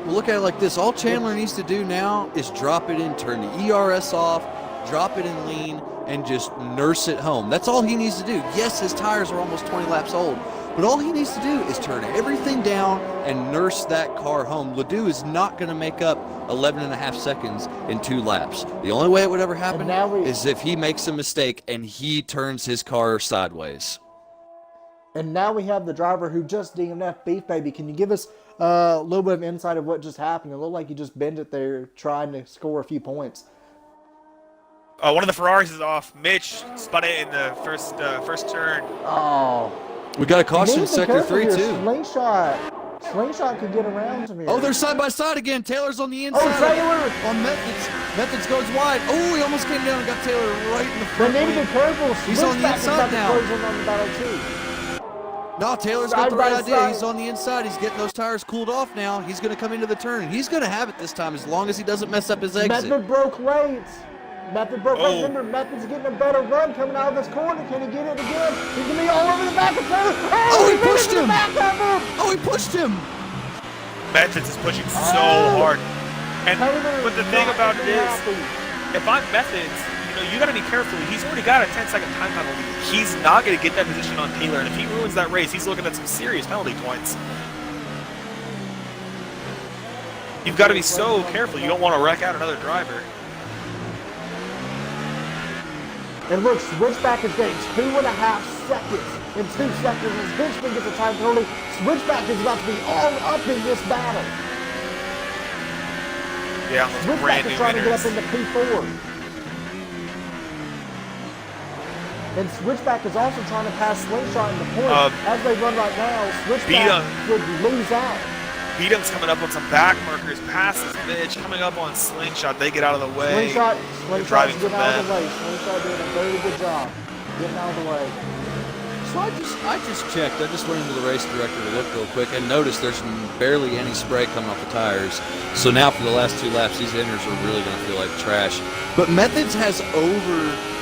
C: Well, look at it like this. All Chandler needs to do now is drop it in, turn the ERS off, drop it in lean, and just nurse it home. That's all he needs to do. Yes, his tires are almost 20 laps old, but all he needs to do is turn everything down and nurse that car home. Ledoux is not going to make up 11 and a half seconds in 2 laps. The only way it would ever happen is if he makes a mistake and he turns his car sideways.
A: And now we have the driver who just DNF'd Beef Baby. Can you give us a little bit of insight of what just happened? It looked like you just bent it there trying to score a few points.
B: One of the Ferraris is off. Mitch spun it in the first turn.
A: Oh.
C: We got a caution in
A: Need to be
C: sector
A: careful
C: 3
A: here.
C: too.
A: Slingshot could get around to me.
C: Oh, they're side by side again. Taylor's on the inside.
A: Oh, Taylor!
C: On Methods. Methods goes wide. Oh, he almost came down and got Taylor right in the
A: They
C: front.
A: need to
C: lane.
A: be careful.
C: He's on the
A: Switchback is
C: inside
A: about to
C: now.
A: close in on the battle too.
C: No, Taylor's
A: Side
C: got the right
A: by
C: idea.
A: side.
C: He's on the inside. He's getting those tires cooled off now. He's going to come into the turn. He's going to have it this time as long as he doesn't mess up his exit.
A: Method broke late. Method broke late.
B: Oh.
A: Remember, Method's getting a better run coming out of this corner. Can he get it again? He's going to be all over the back of Taylor.
C: Oh, he
A: made it
C: pushed
A: to the
C: him.
A: back of him.
C: Oh, he pushed him.
B: Methods is pushing so
A: Oh.
B: hard. And
A: Taylor
B: but the
A: is
B: thing
A: not
B: about it
A: gonna be
B: is,
A: happy.
B: if I'm Methods, you got to be careful. He's already got a 10-second time penalty. He's not going to get that position on Taylor, and if he ruins that race, he's looking at some serious penalty points. You've got to be so careful. You don't want to wreck out another driver.
A: And look, Switchback is getting 2.5 seconds in 2 seconds as Benjamin gets a time penalty. Switchback is about to be all up in this battle.
B: Yeah,
A: Switchback is trying to get up into P4. And Switchback is also trying to pass Slingshot in the point. As they run right now, Switchback would lose out.
B: Beadham's coming up on some back markers, passes Mitch, coming up on Slingshot. They get out of the way.
A: Slingshot's getting out of the way. Slingshot doing a very good job getting out of the way.
C: So I just checked. I just went into the race director to look real quick and noticed there's barely any spray coming off the tires. So now for the last 2 laps, these inners are really going to feel like trash. But Methods has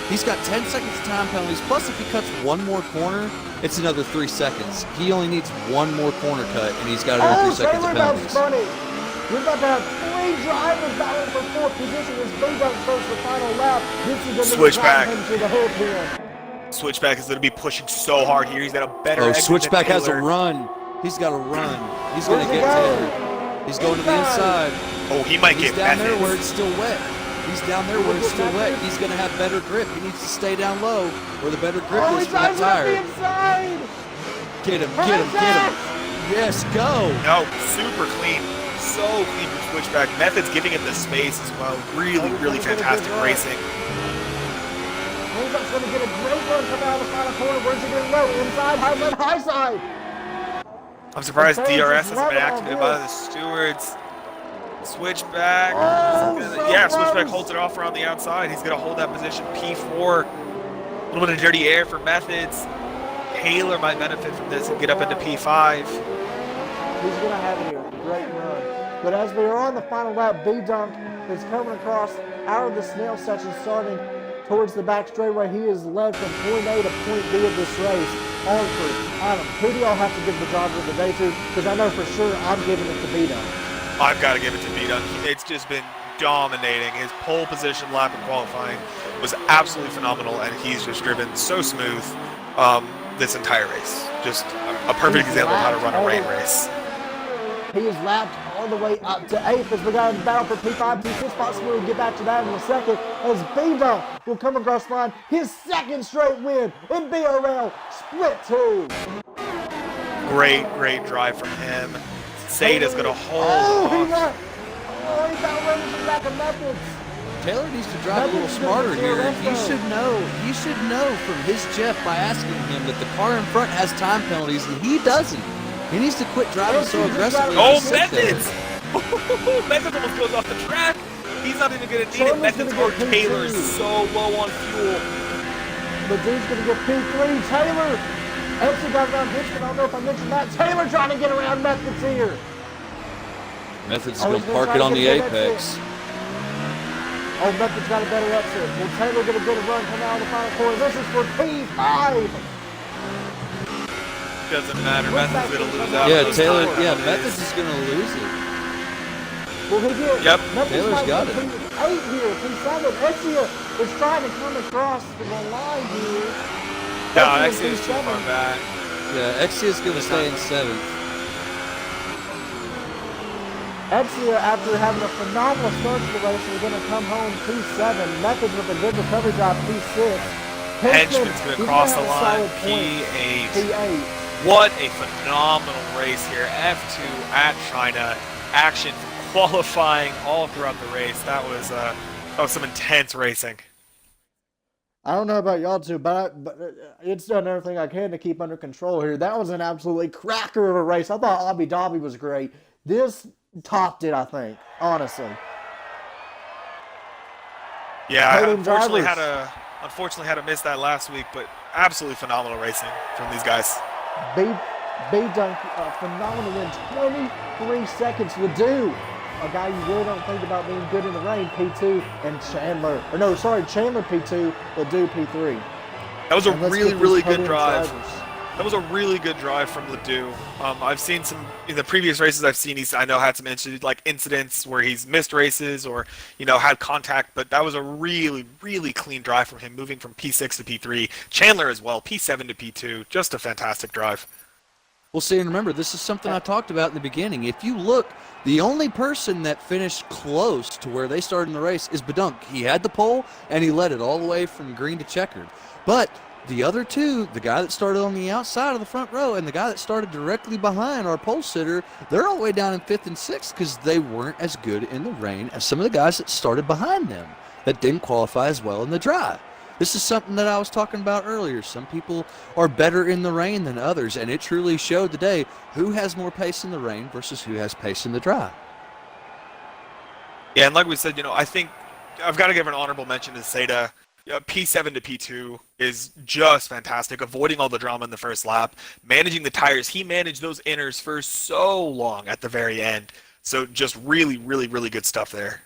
C: he's got 10 seconds of time penalties. Plus, if he cuts one more corner, it's another 3 seconds. He only needs one more corner cut, and he's got another 3 seconds of penalties.
A: Funny. We're about to have 3 drivers battling for 4th position as B-Dunk starts the final lap. This is going to
B: Switchback.
A: Him to the hood here.
B: Switchback is going to be pushing so hard here. He's got a better exit
C: Switchback
B: than
C: has a
B: Taylor.
C: run. He's got a run. He's going to get Taylor. He's going to the inside.
B: Oh, he might
C: He's
B: get
C: down
B: Methods.
C: there where it's still wet. He's down there where it's still wet. He's going to have better grip. He needs to stay down low where the better grip is for that tire. Get him, get him, get him. Yes, go.
B: No, super clean. So clean for Switchback. Methods giving him the space as well. Really, really fantastic racing.
A: Switchback's going to get a great run coming out of the final corner. Where's he going to go? Inside, high side.
B: I'm surprised DRS hasn't been activated by the stewards. Switchback. Switchback holds it off around the outside. He's going to hold that position. P4. A little bit of dirty air for Methods. Taylor might benefit from this and get up into P5.
A: He's going to have it here. Great run. But as we are on the final lap, B-Dunk is coming across out of the snail section, starting towards the back straightaway. He is led from point A to point B of this race. On for Adam. Who do y'all have to give the driver of the day to? Because I know for sure I'm giving it to B-Dunk.
B: I've got to give it to B-Dunk. It's just been dominating. His pole position lap in qualifying was absolutely phenomenal, and he's just driven so smooth this entire race. Just a perfect example of how to run a rain race.
A: He is lapped all the way up to 8th as we got in battle for P5, P6 spots. We'll get back to that in a second as B-Dunk will come across the line. His 2nd straight win in BRL Split 2.
B: Great drive from him. Sada's going to hold
A: he got running to the back of Methods.
C: Taylor needs to drive a little smarter here. He should know from his Jeff by asking him that the car in front has time penalties and he doesn't. He needs to quit driving so aggressively.
B: Oh, Methods! Methods almost goes off the track. He's not even going to need it. Methods or Taylor is so low on fuel.
A: The dude's going to get P3. Taylor actually got around Hitchman. I don't know if I mentioned that. Taylor trying to get around Methods here.
C: Methods is going to park it on the apex.
A: Oh, Methods got a better exit. Will Taylor get a good run coming out of the final corner? This is for P5.
B: Doesn't matter. Methods is going to lose out.
C: Yeah, Taylor. Yeah, Methods is going to lose it.
A: Will he get?
B: Yep.
C: Taylor's got it.
A: P8 here. P7. Exia is trying to come across the line here.
B: No, Exia is too far back.
C: Yeah, Exia is going to stay in 7th.
A: Exia, after having a phenomenal start to the race, is going to come home P7. Methods with a good recovery drive, P6.
B: Henchman's going to cross the line, P8. What a phenomenal race here. F2 at China. Action qualifying all throughout the race. That was some intense racing.
A: I don't know about y'all two, but it's done everything I can to keep under control here. That was an absolutely cracker of a race. I thought Abu Dhabi was great. This topped it, I think, honestly.
B: Yeah, unfortunately had to miss that last week, but absolutely phenomenal racing from these guys.
A: B-Dunk, phenomenal win, 23 seconds. Ledoux, a guy you really don't think about being good in the rain, P2, and Chandler P2, Ledoux P3.
B: That was a really good drive. That That was a really good drive from Ledoux. I've seen some in the previous races I've seen. I know had some incidents where he's missed races or had contact, but that was a really really clean drive from him, moving from P6 to P3. Chandler as well, P7 to P2. Just a fantastic drive.
C: Well, see, and remember, this is something I talked about in the beginning. If you look, the only person that finished close to where they started in the race is Bedunk. He had the pole, and he led it all the way from green to checkered. But the other two, the guy that started on the outside of the front row and the guy that started directly behind our pole sitter, they're all the way down in 5th and 6th because they weren't as good in the rain as some of the guys that started behind them that didn't qualify as well in the dry. This is something that I was talking about earlier. Some people are better in the rain than others, and it truly showed today who has more pace in the rain versus who has pace in the dry.
B: Yeah, and like we said, I think I've got to give an honorable mention to Seda. P7 to P2 is just fantastic, avoiding all the drama in the first lap, managing the tires. He managed those inners for so long at the very end. So just really, really, really good stuff there.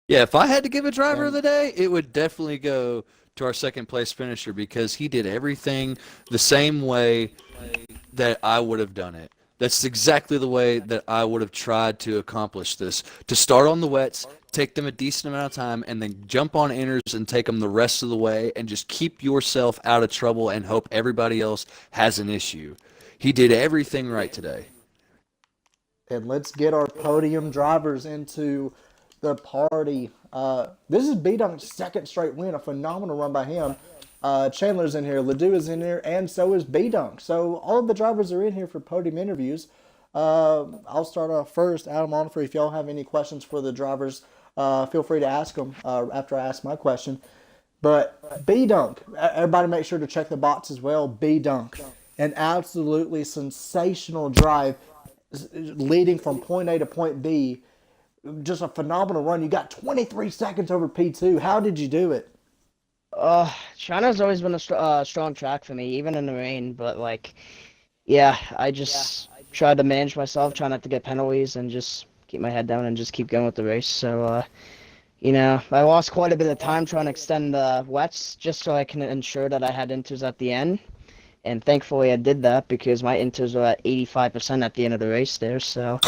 C: Yeah, if I had to give a driver of the day, it would definitely go to our second place finisher because he did everything the same way that I would have done it. That's exactly the way that I would have tried to accomplish this. To start on the wets, take them a decent amount of time, and then jump on inners and take them the rest of the way and just keep yourself out of trouble and hope everybody else has an issue. He did everything right today.
A: And let's get our podium drivers into the party. This is B-Dunk's second straight win, a phenomenal run by him. Chandler's in here, Ledoux is in here, and so is B-Dunk. So all of the drivers are in here for podium interviews. I'll start off first. Adam Onfrey, if y'all have any questions for the drivers, feel free to ask them after I ask my question. But B-Dunk, everybody make sure to check the box as well. B-Dunk, an absolutely sensational drive leading from point A to point B. Just a phenomenal run. You got 23 seconds over P2. How did you do it?
D: China's always been a strong track for me, even in the rain. But yeah, I just try to manage myself, try not to get penalties, and just keep my head down and just keep going with the race. So, I lost quite a bit of time trying to extend the wets just so I can ensure that I had inters at the end. And thankfully I did that because my inters were at 85% at the end of the race there. So,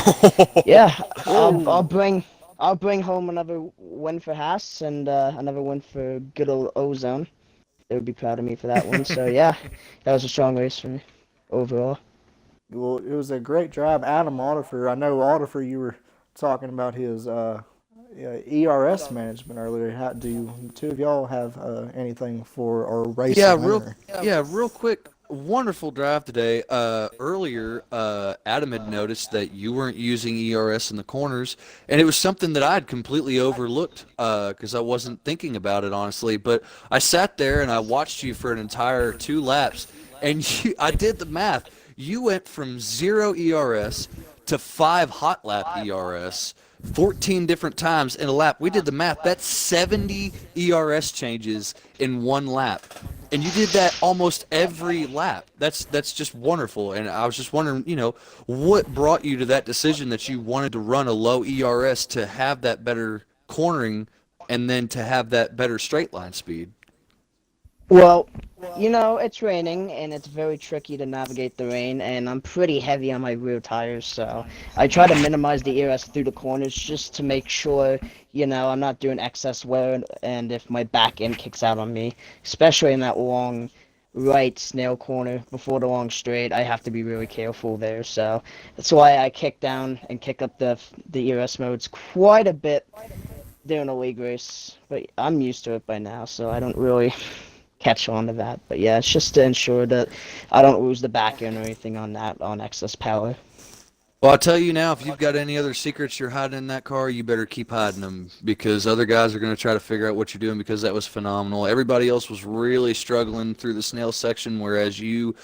D: yeah, I'll bring home another win for Haas and another win for good old Ozone. They would be proud of me for that one. So, yeah, that was a strong race for me overall.
A: Well, it was a great drive. Adam Audifer, I know Audifer, you were talking about his ERS management earlier. Do you two of y'all have anything for our race?
C: Yeah, real quick. Wonderful drive today. Earlier, Adam had noticed that you weren't using ERS in the corners, and it was something that I had completely overlooked because I wasn't thinking about it, honestly. But I sat there and I watched you for an entire 2 laps, and I did the math. You went from 0 ERS to 5 hot lap ERS 14 different times in a lap. We did the math. That's 70 ERS changes in 1 lap. And you did that almost every lap. That's just wonderful. And I was just wondering, what brought you to that decision that you wanted to run a low ERS to have that better cornering and then to have that better straight line speed?
D: Well, it's raining and it's very tricky to navigate the rain, and I'm pretty heavy on my rear tires, so I try to minimize the ERS through the corners just to make sure, I'm not doing excess wear, and if my back end kicks out on me, especially in that long right snail corner before the long straight, I have to be really careful there. So that's why I kick down and kick up the ERS modes quite a bit during a league race, but I'm used to it by now, so I don't really catch on to that. But yeah, it's just to ensure that I don't lose the back end or anything on excess power.
C: Well, I'll tell you now, if you've got any other secrets you're hiding in that car, you better keep hiding them because other guys are going to try to figure out what you're doing because that was phenomenal. Everybody else was really struggling through the snail section, whereas you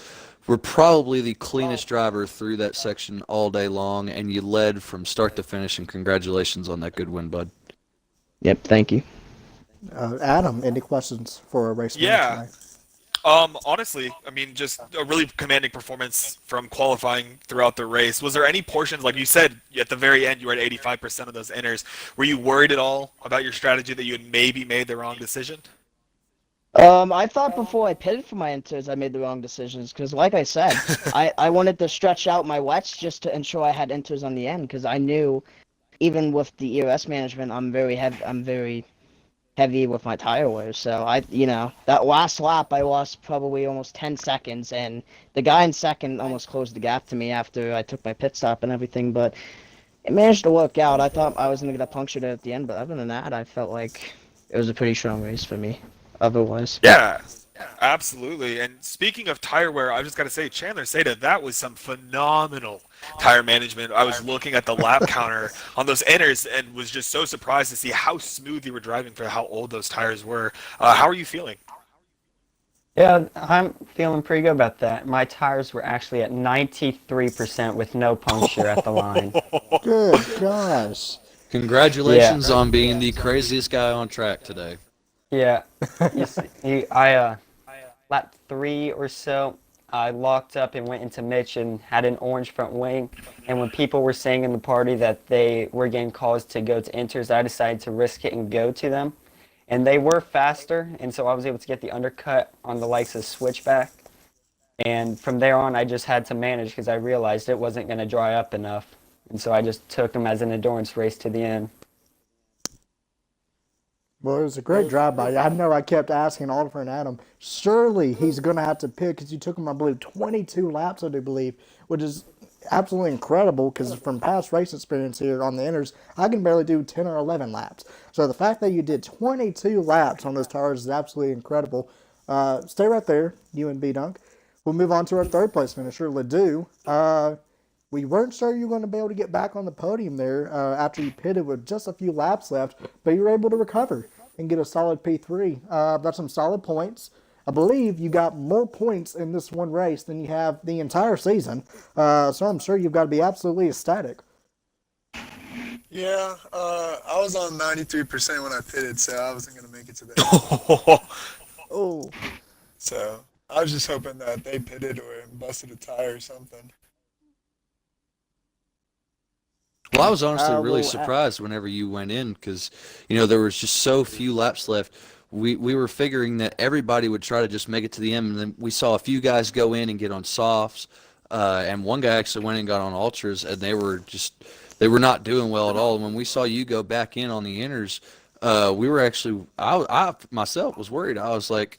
C: were probably the cleanest driver through that section all day long, and you led from start to finish, and congratulations on that good win, bud.
D: Yep, thank you.
A: Adam, any questions for a race?
B: Yeah. Honestly, just a really commanding performance from qualifying throughout the race. Was there any portions, like you said, at the very end, you were at 85% of those inners. Were you worried at all about your strategy that you had maybe made the wrong decision?
D: I thought before I pitted for my inters, I made the wrong decisions because, like I said, I wanted to stretch out my wets just to ensure I had inters on the end because I knew even with the ERS management, I'm very heavy. I'm very heavy with my tire wear. So that last lap, I lost probably almost 10 seconds, and the guy in second almost closed the gap to me after I took my pit stop and everything. But it managed to work out. I thought I was gonna get a punctured at the end, but other than that, I felt like it was a pretty strong race for me. Otherwise.
B: Yeah, absolutely. And speaking of tire wear, I just got to say, Chandler Seda, that was some phenomenal tire management. I was looking at the lap counter on those inners and was just so surprised to see how smooth you were driving for how old those tires were. How are you feeling?
E: Yeah, I'm feeling pretty good about that. My tires were actually at 93% with no puncture at the line.
A: Good gosh.
E: Yeah,
C: Congratulations on being the craziest guy on track today.
E: yeah. I lap 3 or so, I locked up and went into Mitch and had an orange front wing. And when people were saying in the party that they were getting calls to go to inters, I decided to risk it and go to them. And they were faster, and so I was able to get the undercut on the likes of Switchback. And from there on, I just had to manage because I realized it wasn't going to dry up enough. And so I just took them as an endurance race to the end.
A: Well, it was a great drive by you. I know I kept asking Oliver and Adam, surely he's going to have to pick because you took him, I believe, 22 laps, I do believe, which is absolutely incredible because from past race experience here on the inners, I can barely do 10 or 11 laps. So the fact that you did 22 laps on those tires is absolutely incredible. Stay right there, you and B-Dunk. We'll move on to our third place finisher, Ledoux. We weren't sure you were going to be able to get back on the podium there after you pitted with just a few laps left, but you were able to recover and get a solid P3. That's some solid points. I believe you got more points in this one race than you have the entire season, so I'm sure you've got to be absolutely ecstatic.
F: Yeah, I was on 93% when I pitted, so I wasn't gonna make it to the end.
A: Oh,
F: So I was just hoping that they pitted or busted a tire or something.
C: Well, I was honestly really
A: well,
C: surprised whenever you went in because, there was just so few laps left. We were figuring that everybody would try to just make it to the end, and then we saw a few guys go in and get on softs, and one guy actually went and got on ultras, and they were not doing well at all. And when we saw you go back in on the inners, we were actually, I myself was worried. I was like,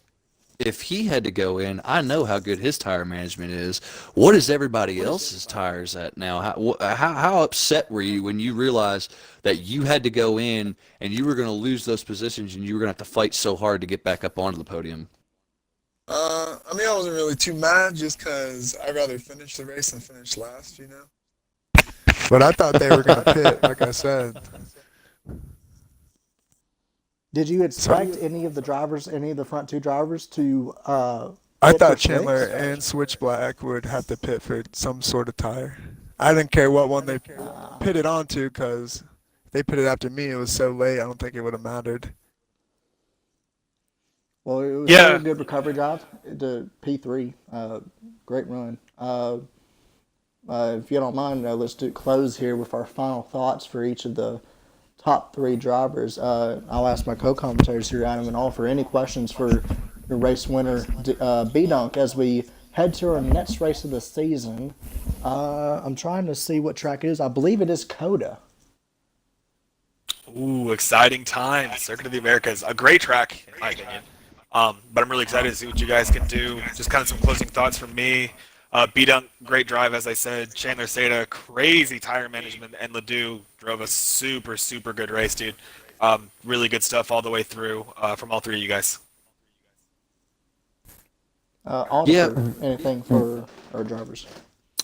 C: if he had to go in, I know how good his tire management is. What is everybody else's tires at now? How upset were you when you realized that you had to go in and you were going to lose those positions and you were going to have to fight so hard to get back up onto the podium?
F: I mean, I wasn't really too mad just because I'd rather finish the race than finish last, you know? But I thought they were gonna pit, like I said.
A: did you
F: So
A: expect any of the front two drivers to
F: I
A: pit for
F: thought Chandler
A: slicks?
F: and Switchback would have to pit for some sort of tire. I didn't care what one they pitted onto because if they pitted after me, it was so late, I don't think it would have mattered.
A: Well, it was still a
B: Yeah,
A: good recovery drive. The P3, great run. If you don't mind, let's close here with our final thoughts for each of the top three drivers. I'll ask my co-commentators here, Adam and all, for any questions for your race winner, B-Dunk, as we head to our next race of the season. I'm trying to see what track it is. I believe it is Coda.
B: ooh, exciting times. Circuit of the Americas, a great track in my opinion. But I'm really excited to see what you guys can do. Just kind of some closing thoughts from me. B-Dunk, great drive, as I said. Chandler Seda, crazy tire management, and Ledoux drove a super, super good race, dude. Really good stuff all the way through from all three of you guys.
C: Yeah,
A: Oliver, anything for our drivers?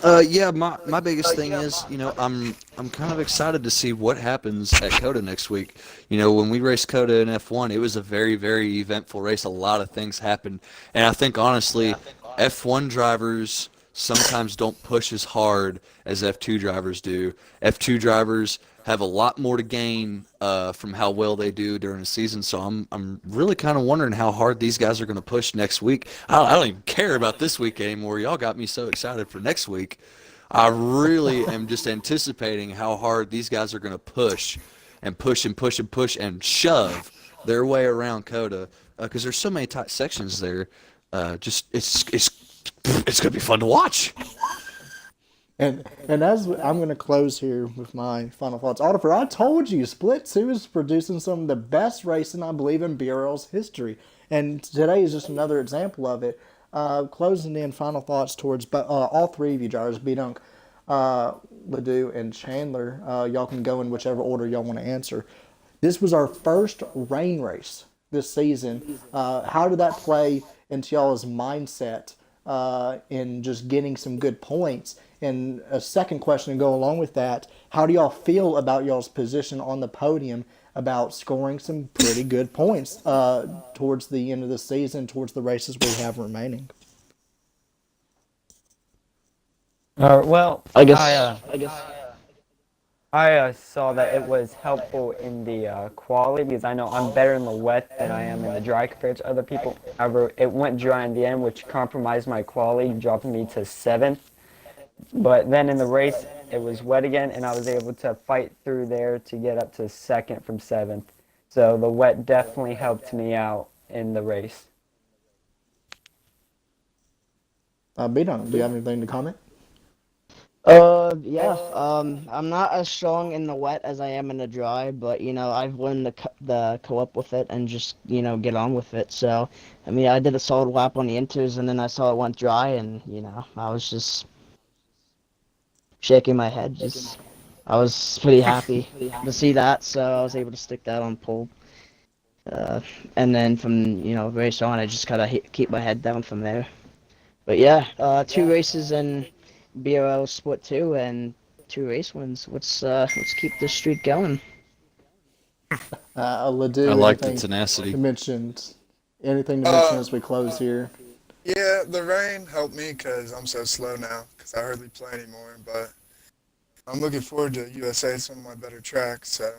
C: Yeah, my biggest thing is, I'm kind of excited to see what happens at Coda next week. When we raced Coda in F1, it was a very, very eventful race. A lot of things happened, and I think honestly, F1 drivers sometimes don't push as hard as F2 drivers do. F2 drivers have a lot more to gain from how well they do during the season. So I'm really kind of wondering how hard these guys are going to push next week. I don't even care about this week anymore. Y'all got me so excited for next week. I really am just anticipating how hard these guys are going to push and push and push and push and shove their way around Coda. because there's so many tight sections there. Just it's gonna be fun to watch.
A: And as I'm going to close here with my final thoughts, Oliver, I told you Split 2 is producing some of the best racing, I believe, in BRL's history. And today is just another example of it. Closing in final thoughts towards all three of you, Jars, B-Dunk, Ledoux, and Chandler. Y'all can go in whichever order y'all want to answer. This was our first rain race this season. How did that play into y'all's mindset in just getting some good points? And a second question to go along with that, how do y'all feel about y'all's position on the podium about scoring some pretty good points towards the end of the season, towards the races we have remaining?
E: Well,
D: I guess.
E: I saw that it was helpful in the quality because I know I'm better in the wet than I am in the dry compared to other people. However, it went dry in the end, which compromised my quality, dropping me to 7th. But then in the race, it was wet again, and I was able to fight through there to get up to 2nd from 7th. So the wet definitely helped me out in the race.
A: B-Dunk, do you have anything to comment?
D: Yeah. I'm not as strong in the wet as I am in the dry, but I've learned the co-op with it and just get on with it. So, I mean, I did a solid lap on the inters, and then I saw it went dry, and I was just shaking my head. Just, I was pretty happy to see that, so I was able to stick that on pole. And then from race on, I just gotta keep my head down from there. But yeah, 2 races in BRL Split 2 and 2 race wins. Let's keep this streak going.
C: I
A: Ledoux,
C: like the
A: anything
C: tenacity.
A: to mention? Anything to mention as we close here?
F: Yeah, the rain helped me because I'm so slow now because I hardly play anymore. But I'm looking forward to USA. It's one of my better tracks, so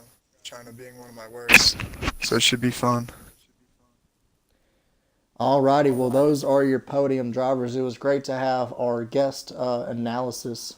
F: China being one of my worst. So it should be fun.
A: Alrighty, well, those are your podium drivers. It was great to have our guest analysis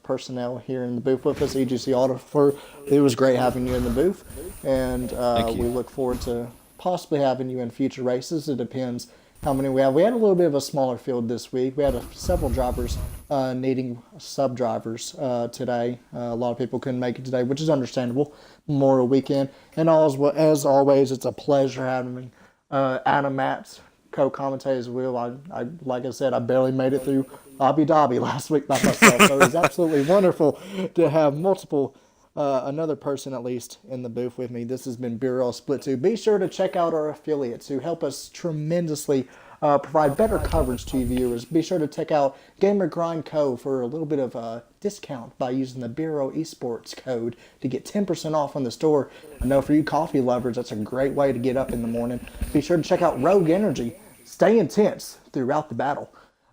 A: personnel here in the booth with us, EGC Auto. It was great having you in the booth, and
C: Thank you.
A: we look forward to possibly having you in future races. It depends how many we have. We had a little bit of a smaller field this week. We had several drivers needing sub-drivers today. A lot of people couldn't make it today, which is understandable. Memorial weekend. And as always, it's a pleasure having Adam Matz co-commentate as well. I like I said, I barely made it through Abu Dhabi last week by myself, so it was absolutely wonderful to have multiple, another person at least in the booth with me. This has been BRL Split 2. Be sure to check out our affiliates who help us tremendously provide better coverage to you viewers. Be sure to check out Gamer Grind Co. for a little bit of a discount by using the BRL Esports code to get 10% off on the store. I know for you coffee lovers, that's a great way to get up in the morning. Be sure to check out Rogue Energy. Stay intense throughout the battle.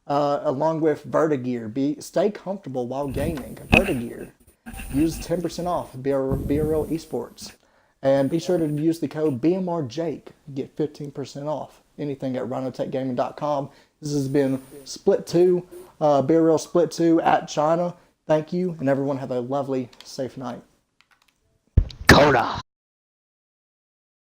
A: Along with Vertigear. Stay comfortable while gaming. Vertigear. Use 10% off BRL Esports. And be sure to use the code BMRJake. Get 15% off anything at rhinotechgaming.com. This has been Split 2, BRL Split 2 at China. Thank you, and everyone have a lovely, safe night.
D: Coda.